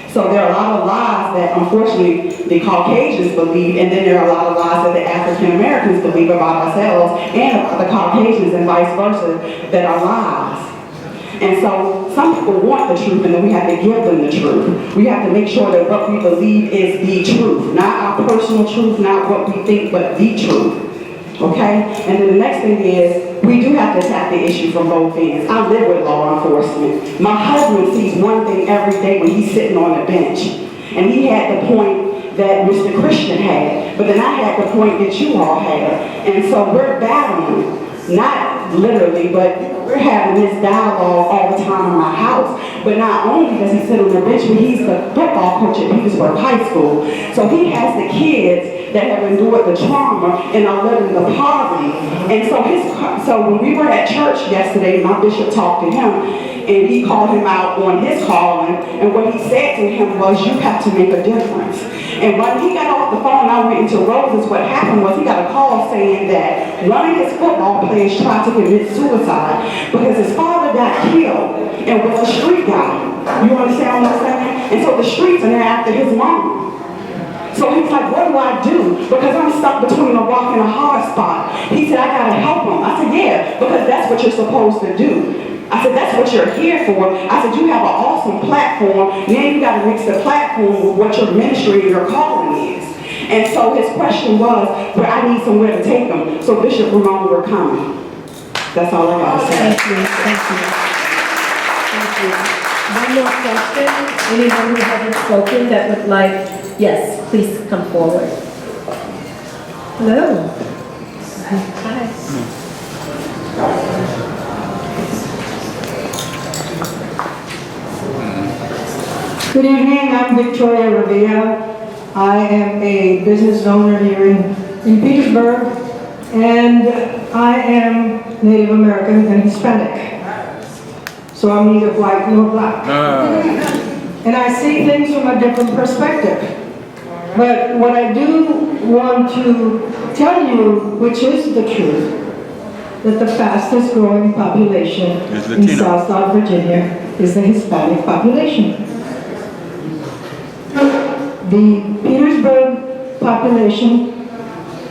So there are a lot of lies that unfortunately the Caucasians believe, and then there are a lot of lies that the African Americans believe about ourselves and about the Caucasians and vice versa that are lies. And so some people want the truth, and then we have to give them the truth. We have to make sure that what we believe is the truth, not our personal truth, not what we think, but the truth. Okay? And then the next thing is, we do have to attack the issue from both ends. I live with law enforcement. My husband sees one thing every day when he's sitting on the bench. And he had the point that Mr. Christian had, but then I had the point that you all had. And so we're battling, not literally, but we're having this dialogue all the time in my house. But not only does he sit on the bench, but he's the football coach at Petersburgh High School. So he has the kids that have endured the trauma and are living the poverty. And so when we were at church yesterday, my bishop talked to him, and he called him out on his calling, and what he said to him was, you have to make a difference. And when he got off the phone, I went into Rose's, what happened was he got a call saying that one of his football players tried to commit suicide because his father got killed and was a street guy. You understand what I'm saying? And so the streets are now after his mom. So he's like, what do I do? Because I'm stuck between a rock and a hard spot. He said, I gotta help him. I said, yeah, because that's what you're supposed to do. I said, that's what you're here for. I said, you have an awesome platform. Now you gotta mix the platform with what your ministry and your calling is. And so his question was, well, I need somewhere to take them. So Bishop Ramon, we're coming. That's all I got to say. Thank you, thank you. Thank you. One more question. Anyone who hasn't spoken that would like, yes, please come forward. Hello. Hi. Good evening, I'm Victoria Revilla. I am a business owner here in Petersburg, and I am Native American and Hispanic. So I'm neither white nor black. And I see things from a different perspective. But what I do want to tell you, which is the truth, that the fastest growing population in South Virginia is the Hispanic population. The Petersburg population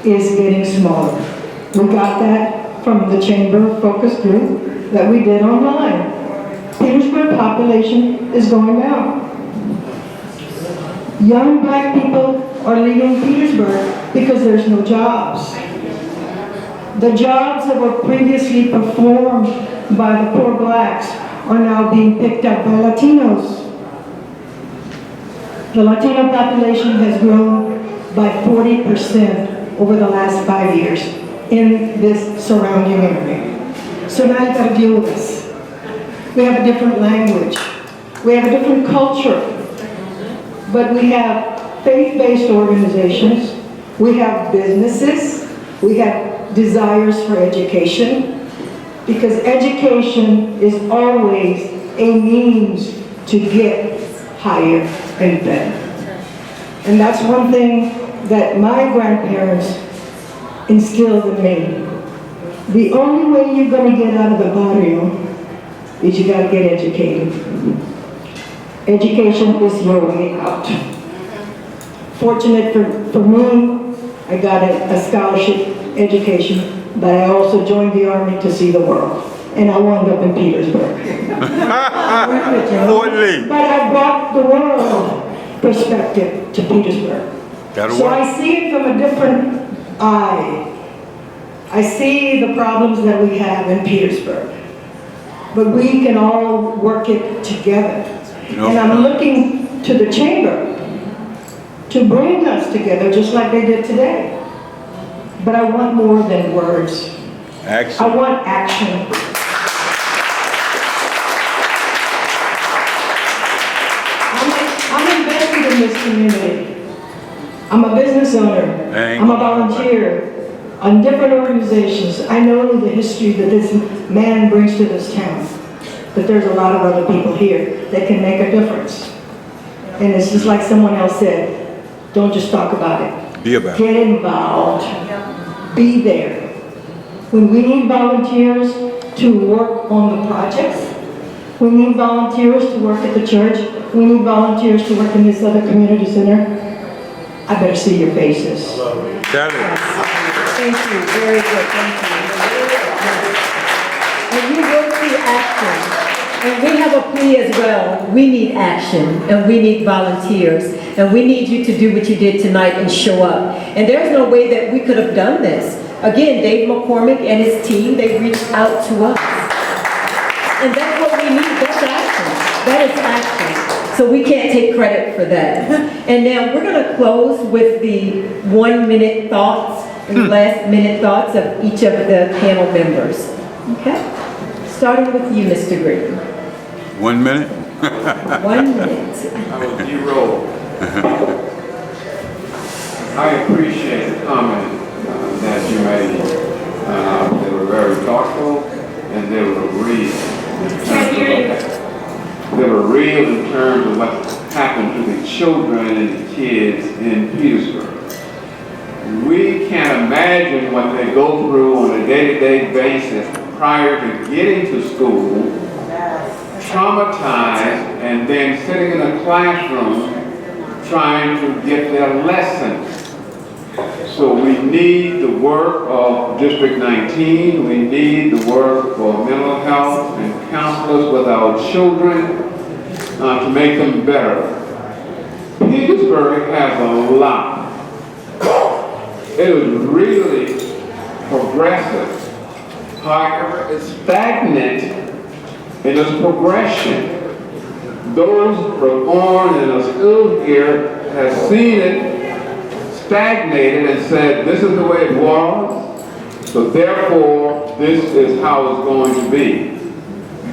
is getting smaller. We got that from the chamber focus group that we did online. Petersburg population is going down. Young black people are leaving Petersburg because there's no jobs. The jobs that were previously performed by the poor blacks are now being picked up by Latinos. The Latino population has grown by 40% over the last 5 years in this surrounding area. So now you've got to deal with this. We have a different language. We have a different culture. But we have faith-based organizations. We have businesses. We have desires for education. Because education is always a means to get higher and better. And that's one thing that my grandparents instilled in me. The only way you're going to get out of the barrio is you got to get educated. Education is your way out. Fortunate for me, I got a scholarship education, but I also joined the Army to see the world. And I wound up in Petersburg. But I brought the world perspective to Petersburg. So I see it from a different eye. I see the problems that we have in Petersburg. But we can all work it together. And I'm looking to the chamber to bring us together just like they did today. But I want more than words. Action. I want action. I'm invested in this community. I'm a business owner. I'm a volunteer on different organizations. I know the history that this man brings to this town. But there's a lot of other people here that can make a difference. And it's just like someone else said, don't just talk about it. Be about it. Get involved. Be there. When we need volunteers to work on the projects, we need volunteers to work at the church, we need volunteers to work in this other community center, I better see your faces. Thank you, very good, thank you. And you will see action. And we have a plea as well. We need action, and we need volunteers, and we need you to do what you did tonight and show up. And there's no way that we could have done this. Again, Dave McCormick and his team, they reached out to us. And that's what we need, that's action. That is action. So we can't take credit for that. And now we're going to close with the 1-minute thoughts and last-minute thoughts of each of the panel members. Okay? Starting with you, Mr. Green. 1 minute? 1 minute. I will D-roll. I appreciate the comment that you made. They were very thoughtful and they were real. They were real in terms of what happened to the children and the kids in Petersburg. We can't imagine what they go through on a day-to-day basis prior to getting to school, traumatized, and then sitting in a classroom trying to get their lessons. So we need the work of District 19, we need the work for mental health and counselors with our children to make them better. Petersburg has a lot It is really progressive. However, it's stagnant in its progression. Those who are born and are still here have seen it stagnated and said, this is the way it was, so therefore this is how it's going to be.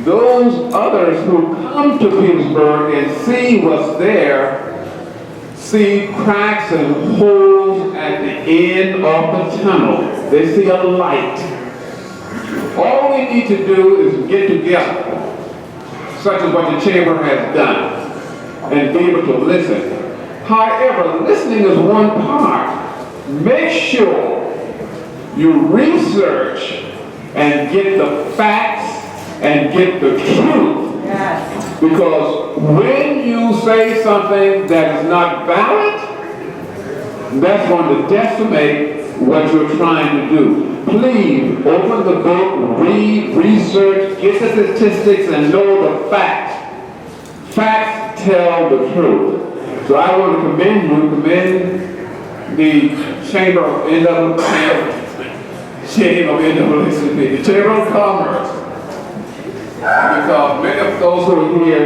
Those others who come to Petersburg and see what's there, see cracks and holes at the end of the tunnel. They see a light. All we need to do is get together, such as what the chamber has done, and be able to listen. However, listening is one part. Make sure you research and get the facts and get the truth. Yes. Because when you say something that is not valid, that's going to decimate what you're trying to do. Please open the book, read, research, get the statistics, and know the facts. Facts tell the truth. So I want to commend the Chamber of NAACP, the Chamber of Commerce, because many of those who are here,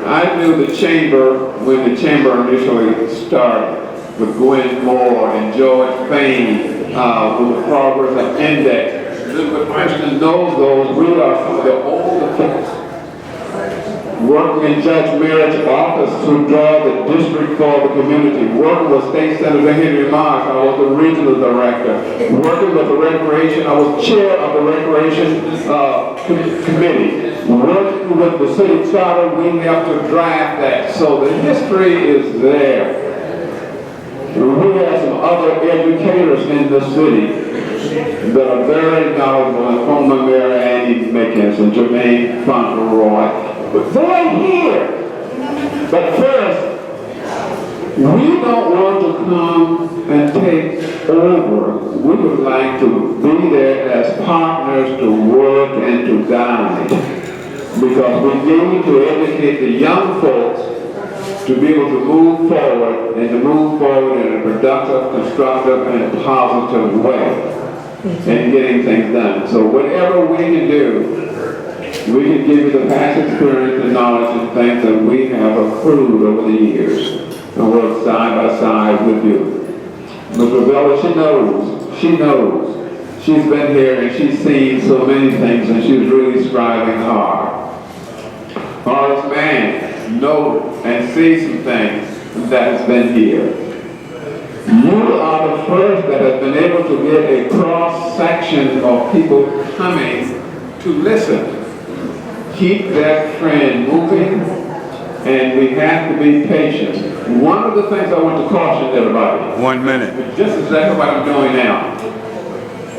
I knew the Chamber when the Chamber initially started, with Gwen Moore and George Fain, with the Progress of Index. Elizabeth Christian knows those. We are some of the older folks working in Judge Merritt's office to draw the district for the community, working with State Senator Henry Marsh. I was the regional director. Working with the Recreation, I was chair of the Recreation Committee. Working with the city charter, we have to draft that. So the history is there. We have some other educators in the city that are very knowledgeable, and former Mayor Andy Mickens and Jermaine Fauntleroy. But they're here. But first, we don't want to come and take over. We would like to be there as partners to work and to guide. Because we need to educate the young folks to be able to move forward and to move forward in a productive, constructive, and positive way in getting things done. So whatever we can do, we can give you the past experience and knowledge and things that we have accrued over the years and work side by side with you. Ms. Ravella, she knows. She's been here and she's seen so many things and she's really striving hard. Horace Mann knows and sees some things that has been here. You are the first that has been able to get a cross-section of people coming to listen. Keep that trend moving, and we have to be patient. One of the things I want to caution everybody. 1 minute. Just exactly what I'm doing now.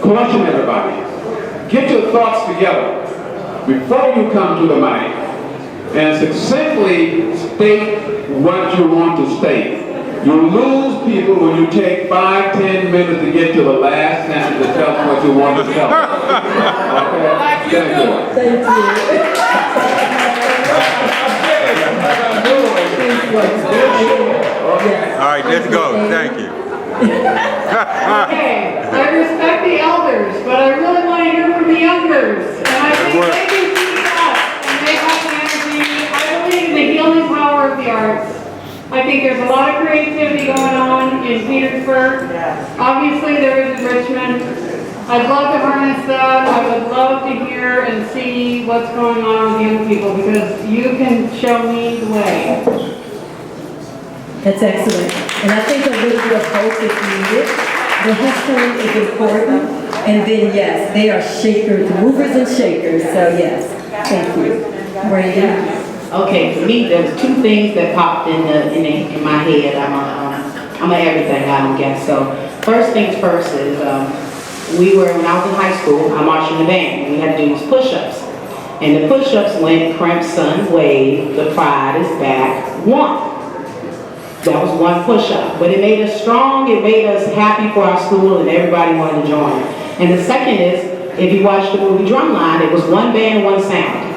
Caution everybody. Get your thoughts together before you come to the mic and succinctly state what you want to state. You lose people when you take 5-10 minutes to get to the last sentence to tell them what you want to tell them. Okay? Thank you. All right, let's go. Thank you. Okay, I respect the elders, but I really want to hear from the youngers. And I think they can speak up, and they have the energy. I believe in the healing power of the arts. I think there's a lot of creativity going on in Petersburg. Obviously, there is in Richmond. I'd love to harness that. I would love to hear and see what's going on with young people, because you can show me the way. That's excellent. And I think a little bit of hope is needed. The history is important. And then, yes, they are shakers, movers and shakers. So, yes, thank you. Brandon? Okay, for me, there was two things that popped in my head. I'm a everything guy, I guess. So, first things first is, when I was in high school, I marched in the band, and we had to do these push-ups. And the push-ups went Crimson Wave, the pride is back, 1. That was one push-up. But it made us strong, it made us happy for our school, and everybody wanted to join. And the second is, if you watch the movie Drumline, it was one band, one sound.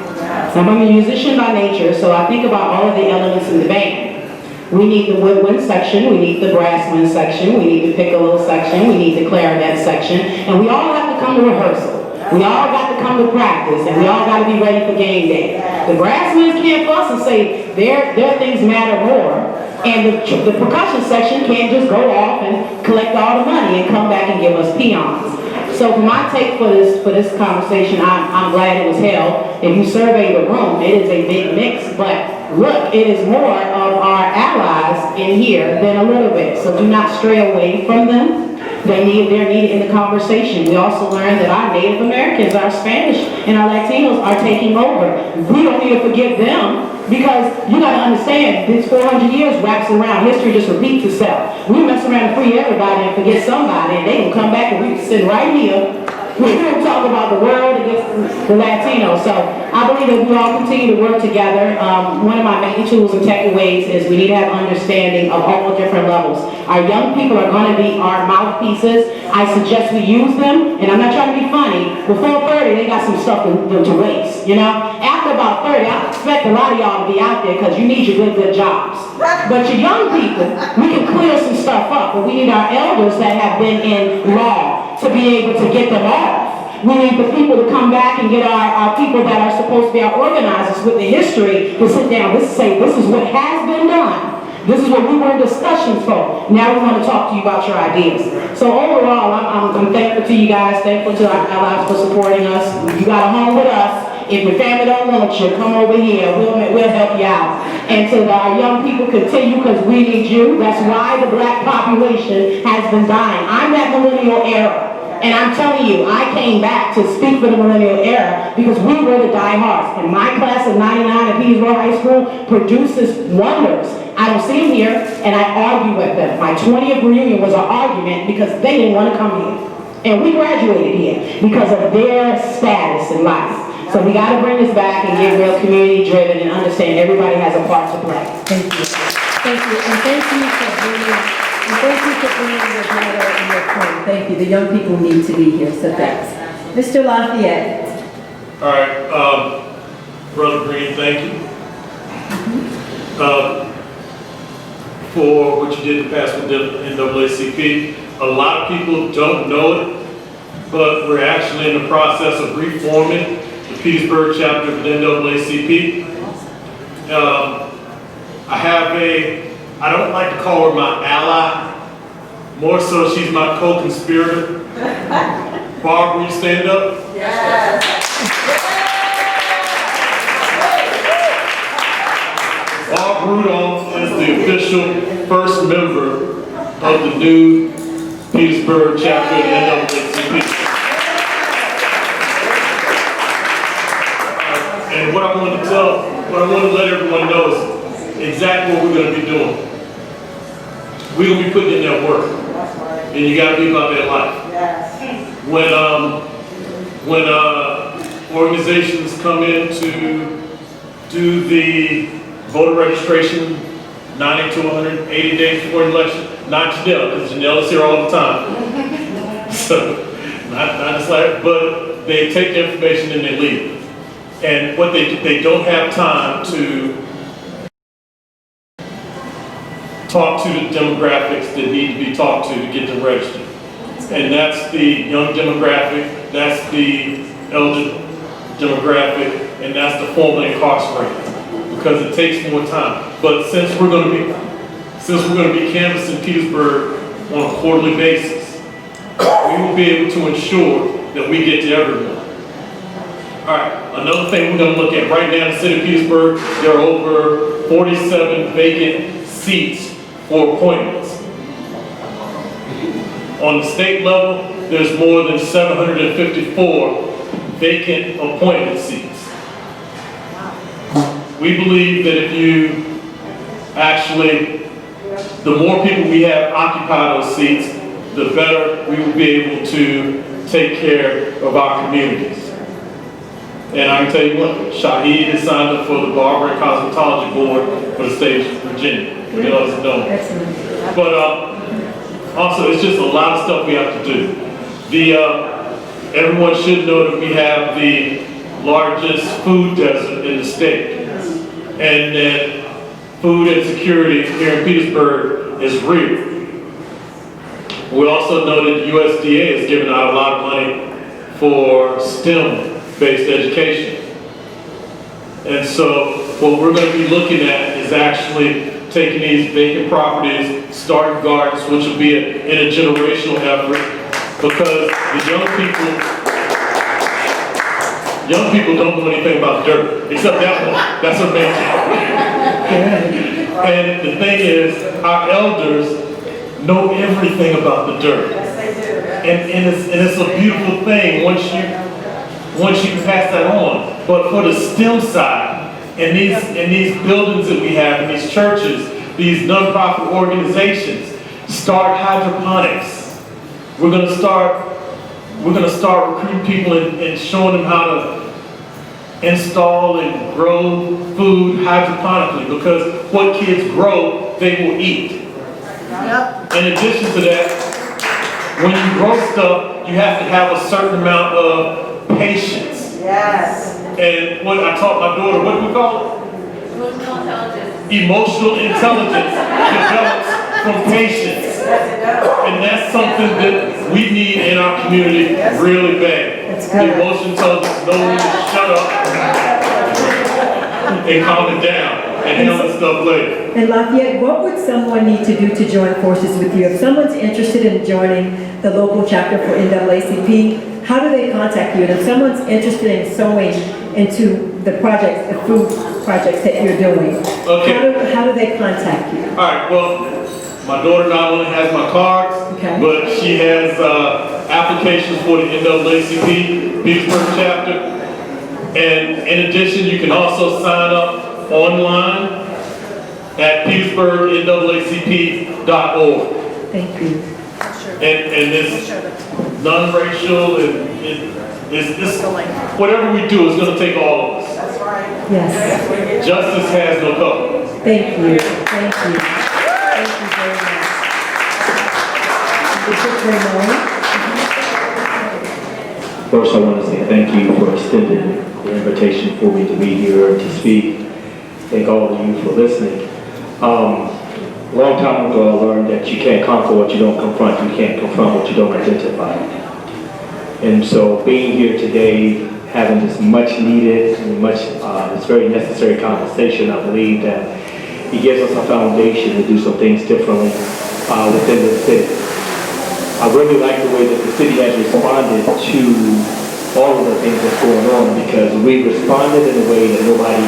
So I'm a musician by nature, so I think about all of the elements in the band. We need the woodwind section, we need the brass wind section, we need the piccolo section, we need the clarinet section, and we all have to come to rehearsal. We all got to come to practice, and we all got to be ready for game day. The brass winds can't fuss and say their things matter more, and the percussion section can't just go off and collect all the money and come back and give us peons. So for my take for this conversation, I'm glad it was held. If you survey the room, it is a big mix, but look, it is more of our allies in here than a little bit. So do not stray away from them. They're needed in the conversation. We also learned that our Native Americans, our Spanish, and our Latinos are taking over. We don't need to forget them, because you got to understand, this 400 years wraps around. History just repeats itself. We mess around and free everybody and forget somebody, and they will come back and we can sit right here. We're going to talk about the world against the Latinos. So I believe that we all continue to work together. One of my main tools and takeaways is we need to have understanding of all different levels. Our young people are going to be our mouthpieces. I suggest we use them, and I'm not trying to be funny. Before 30, they got some stuff to waste, you know? After about 30, I expect a lot of y'all to be out there because you need your good jobs. But your young people, we can clear some stuff up, but we need our elders that have been in law to be able to get them off. We need the people to come back and get our people that are supposed to be our organizers with the history to sit down. Say, this is what has been done. This is what we were in discussions for. Now we want to talk to you about your ideas. So overall, I'm thankful to you guys, thankful to our allies for supporting us. You got a home with us. If your family don't want you, come over here. We'll help you out. And to our young people, continue, because we need you. That's why the black population has been dying. I'm that millennial era. And I'm telling you, I came back to speak for the millennial era because we were the diehards. And my class of 99 at Petersburgh High School produces wonders. I don't see them here, and I argue with them. My 20th reunion was an argument because they didn't want to come here. And we graduated here because of their status in life. So we got to bring this back and get real community driven and understand everybody has a part to play. Thank you. Thank you. And thank you for bringing your daughter and your point. Thank you. The young people need to be here, so thanks. Mr. Lafayette. All right, Brother Green, thank you. For what you did in the past with the NAACP. A lot of people don't know it, but we're actually in the process of reforming the Petersburgh chapter of the NAACP. I don't like to call her my ally, more so she's my co-conspirator. Barb, will you stand up? Yes. Barb Rudolph is the official first member of the new Petersburgh chapter of the NAACP. And what I want to let everyone know is exactly what we're going to be doing. We're going to be putting in that work, and you got to be about that life. When organizations come in to do the voter registration 90 to 180 days before the election, not Janelle, because Janelle is here all the time. So, not just like, but they take the information and they leave. And what they don't have time to talk to the demographics that need to be talked to get them registered. And that's the young demographic, that's the elder demographic, and that's the formerly incarcerated. Because it takes more time. But since we're going to be canvassing Petersburg on a quarterly basis, we will be able to ensure that we get to everyone. All right, another thing we're going to look at right now in the city of Petersburg, there are over 47 vacant seats for appointments. On the state level, there's more than 754 vacant appointment seats. We believe that if you the more people we have occupy those seats, the better we will be able to take care of our communities. And I can tell you what, Shahid has signed up for the Barber and Cosmetology Board for the state of Virginia. But also, it's just a lot of stuff we have to do. Everyone should know that we have the largest food desert in the state. And that food insecurity here in Petersburg is real. We also know that USDA has given out a lot of money for STEM-based education. And so what we're going to be looking at is actually taking these vacant properties, starting gardens, which will be an intergenerational effort, because the young people don't know anything about dirt, except that one. That's her main job. And the thing is, our elders know everything about the dirt. And it's a beautiful thing once you pass that on. But for the STEM side, and these buildings that we have, and these churches, these nonprofit organizations, start hydroponics. We're gonna start recruiting people and showing them how to install and grow food hydroponically, because what kids grow, they will eat. In addition to that, when you grow stuff, you have to have a certain amount of patience. Yes. And what I taught my daughter, what do we call it? Emotional intelligence. Emotional intelligence develops from patience. And that's something that we need in our community really bad. Emotional intelligence, knowing to shut up and calm it down and handle stuff later. And Lafayette, what would someone need to do to join forces with you? If someone's interested in joining the local chapter for NAACP, how do they contact you? And if someone's interested in sewing into the projects, the food projects that you're doing, how do they contact you? All right, well, my daughter not only has my cards, but she has applications for the NAACP Petersburgh chapter. And in addition, you can also sign up online at PetersburghNAACP.org. Thank you. And it's non-racial, and it's whatever we do is going to take all of us. That's right. Yes. Justice has no color. Thank you. Thank you. Thank you very much. First, I want to say thank you for extending the invitation for me to be here to speak. Thank all of you for listening. A long time ago, I learned that you can't conquer what you don't confront. You can't confront what you don't identify. And so being here today, having this much needed and this very necessary conversation, I believe that it gives us a foundation to do some things differently within the city. I really like the way that the city has responded to all of the things that's going on, because we responded in a way that nobody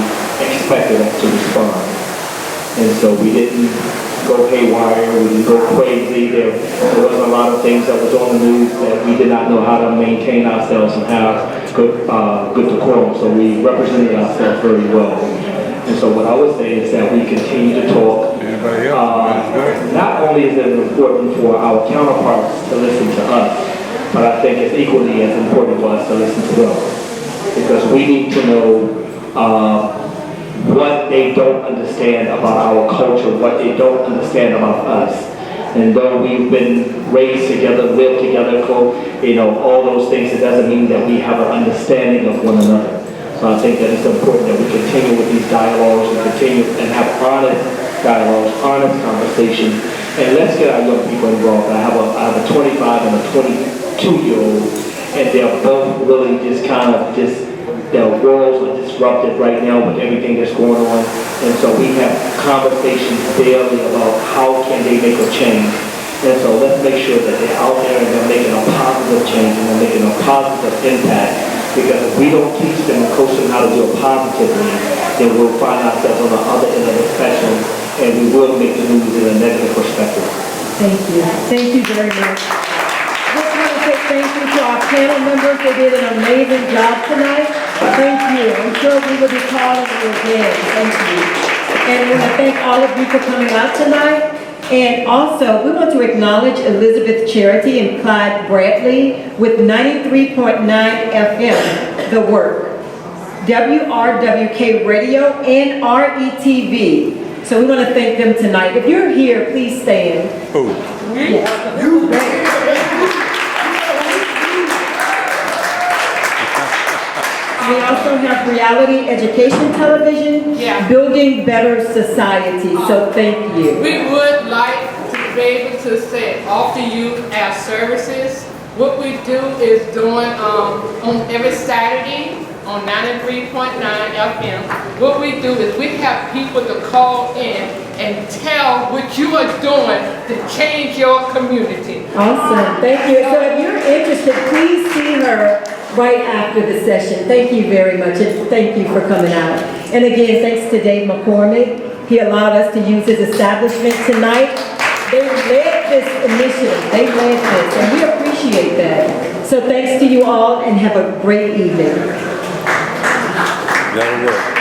expected us to respond. And so we didn't go haywire, we didn't go crazy. There wasn't a lot of things that was on the news that we did not know how to maintain ourselves and have good decorum. So we represented ourselves very well. And so what I would say is that we continue to talk. Not only is it important for our counterparts to listen to us, but I think it's equally as important for us to listen to them. Because we need to know what they don't understand about our culture, what they don't understand about us. And though we've been raised together, lived together, all those things, it doesn't mean that we have an understanding of one another. So I think that it's important that we continue with these dialogues and continue and have honest dialogues, honest conversations, and let's get our young people involved. I have a 25 and a 22-year-old, and they're both really their worlds are disrupted right now with everything that's going on. And so we have conversations daily about how can they make a change. And so let's make sure that they're out there and they're making a positive change and they're making a positive impact. Because if we don't teach them and coach them how to do it positively, then we'll find ourselves on the other end of the spectrum, and we will make the news in a negative perspective. Thank you. Thank you very much. Just want to say thank you to our panel members. They did an amazing job tonight. Thank you. I'm sure we will be calling you again. Thank you. And I want to thank all of you for coming out tonight. And also, we want to acknowledge Elizabeth Charity and Clyde Bradley with 93.9 FM, The Work, WRWK Radio, and RETV. So we want to thank them tonight. If you're here, please stand. We also have reality education television, Yeah. building better society. So thank you. We would like to be able to say, offer you our services. What we do is doing, on every Saturday on 93.9 FM, what we do is we have people to call in and tell what you are doing to change your community. Awesome, thank you. So if you're interested, please see her right after the session. Thank you very much, and thank you for coming out. And again, thanks to Dave McCormick. He allowed us to use his establishment tonight. They led this initiative, they led this, and we appreciate that. So thanks to you all, and have a great evening. That'll work.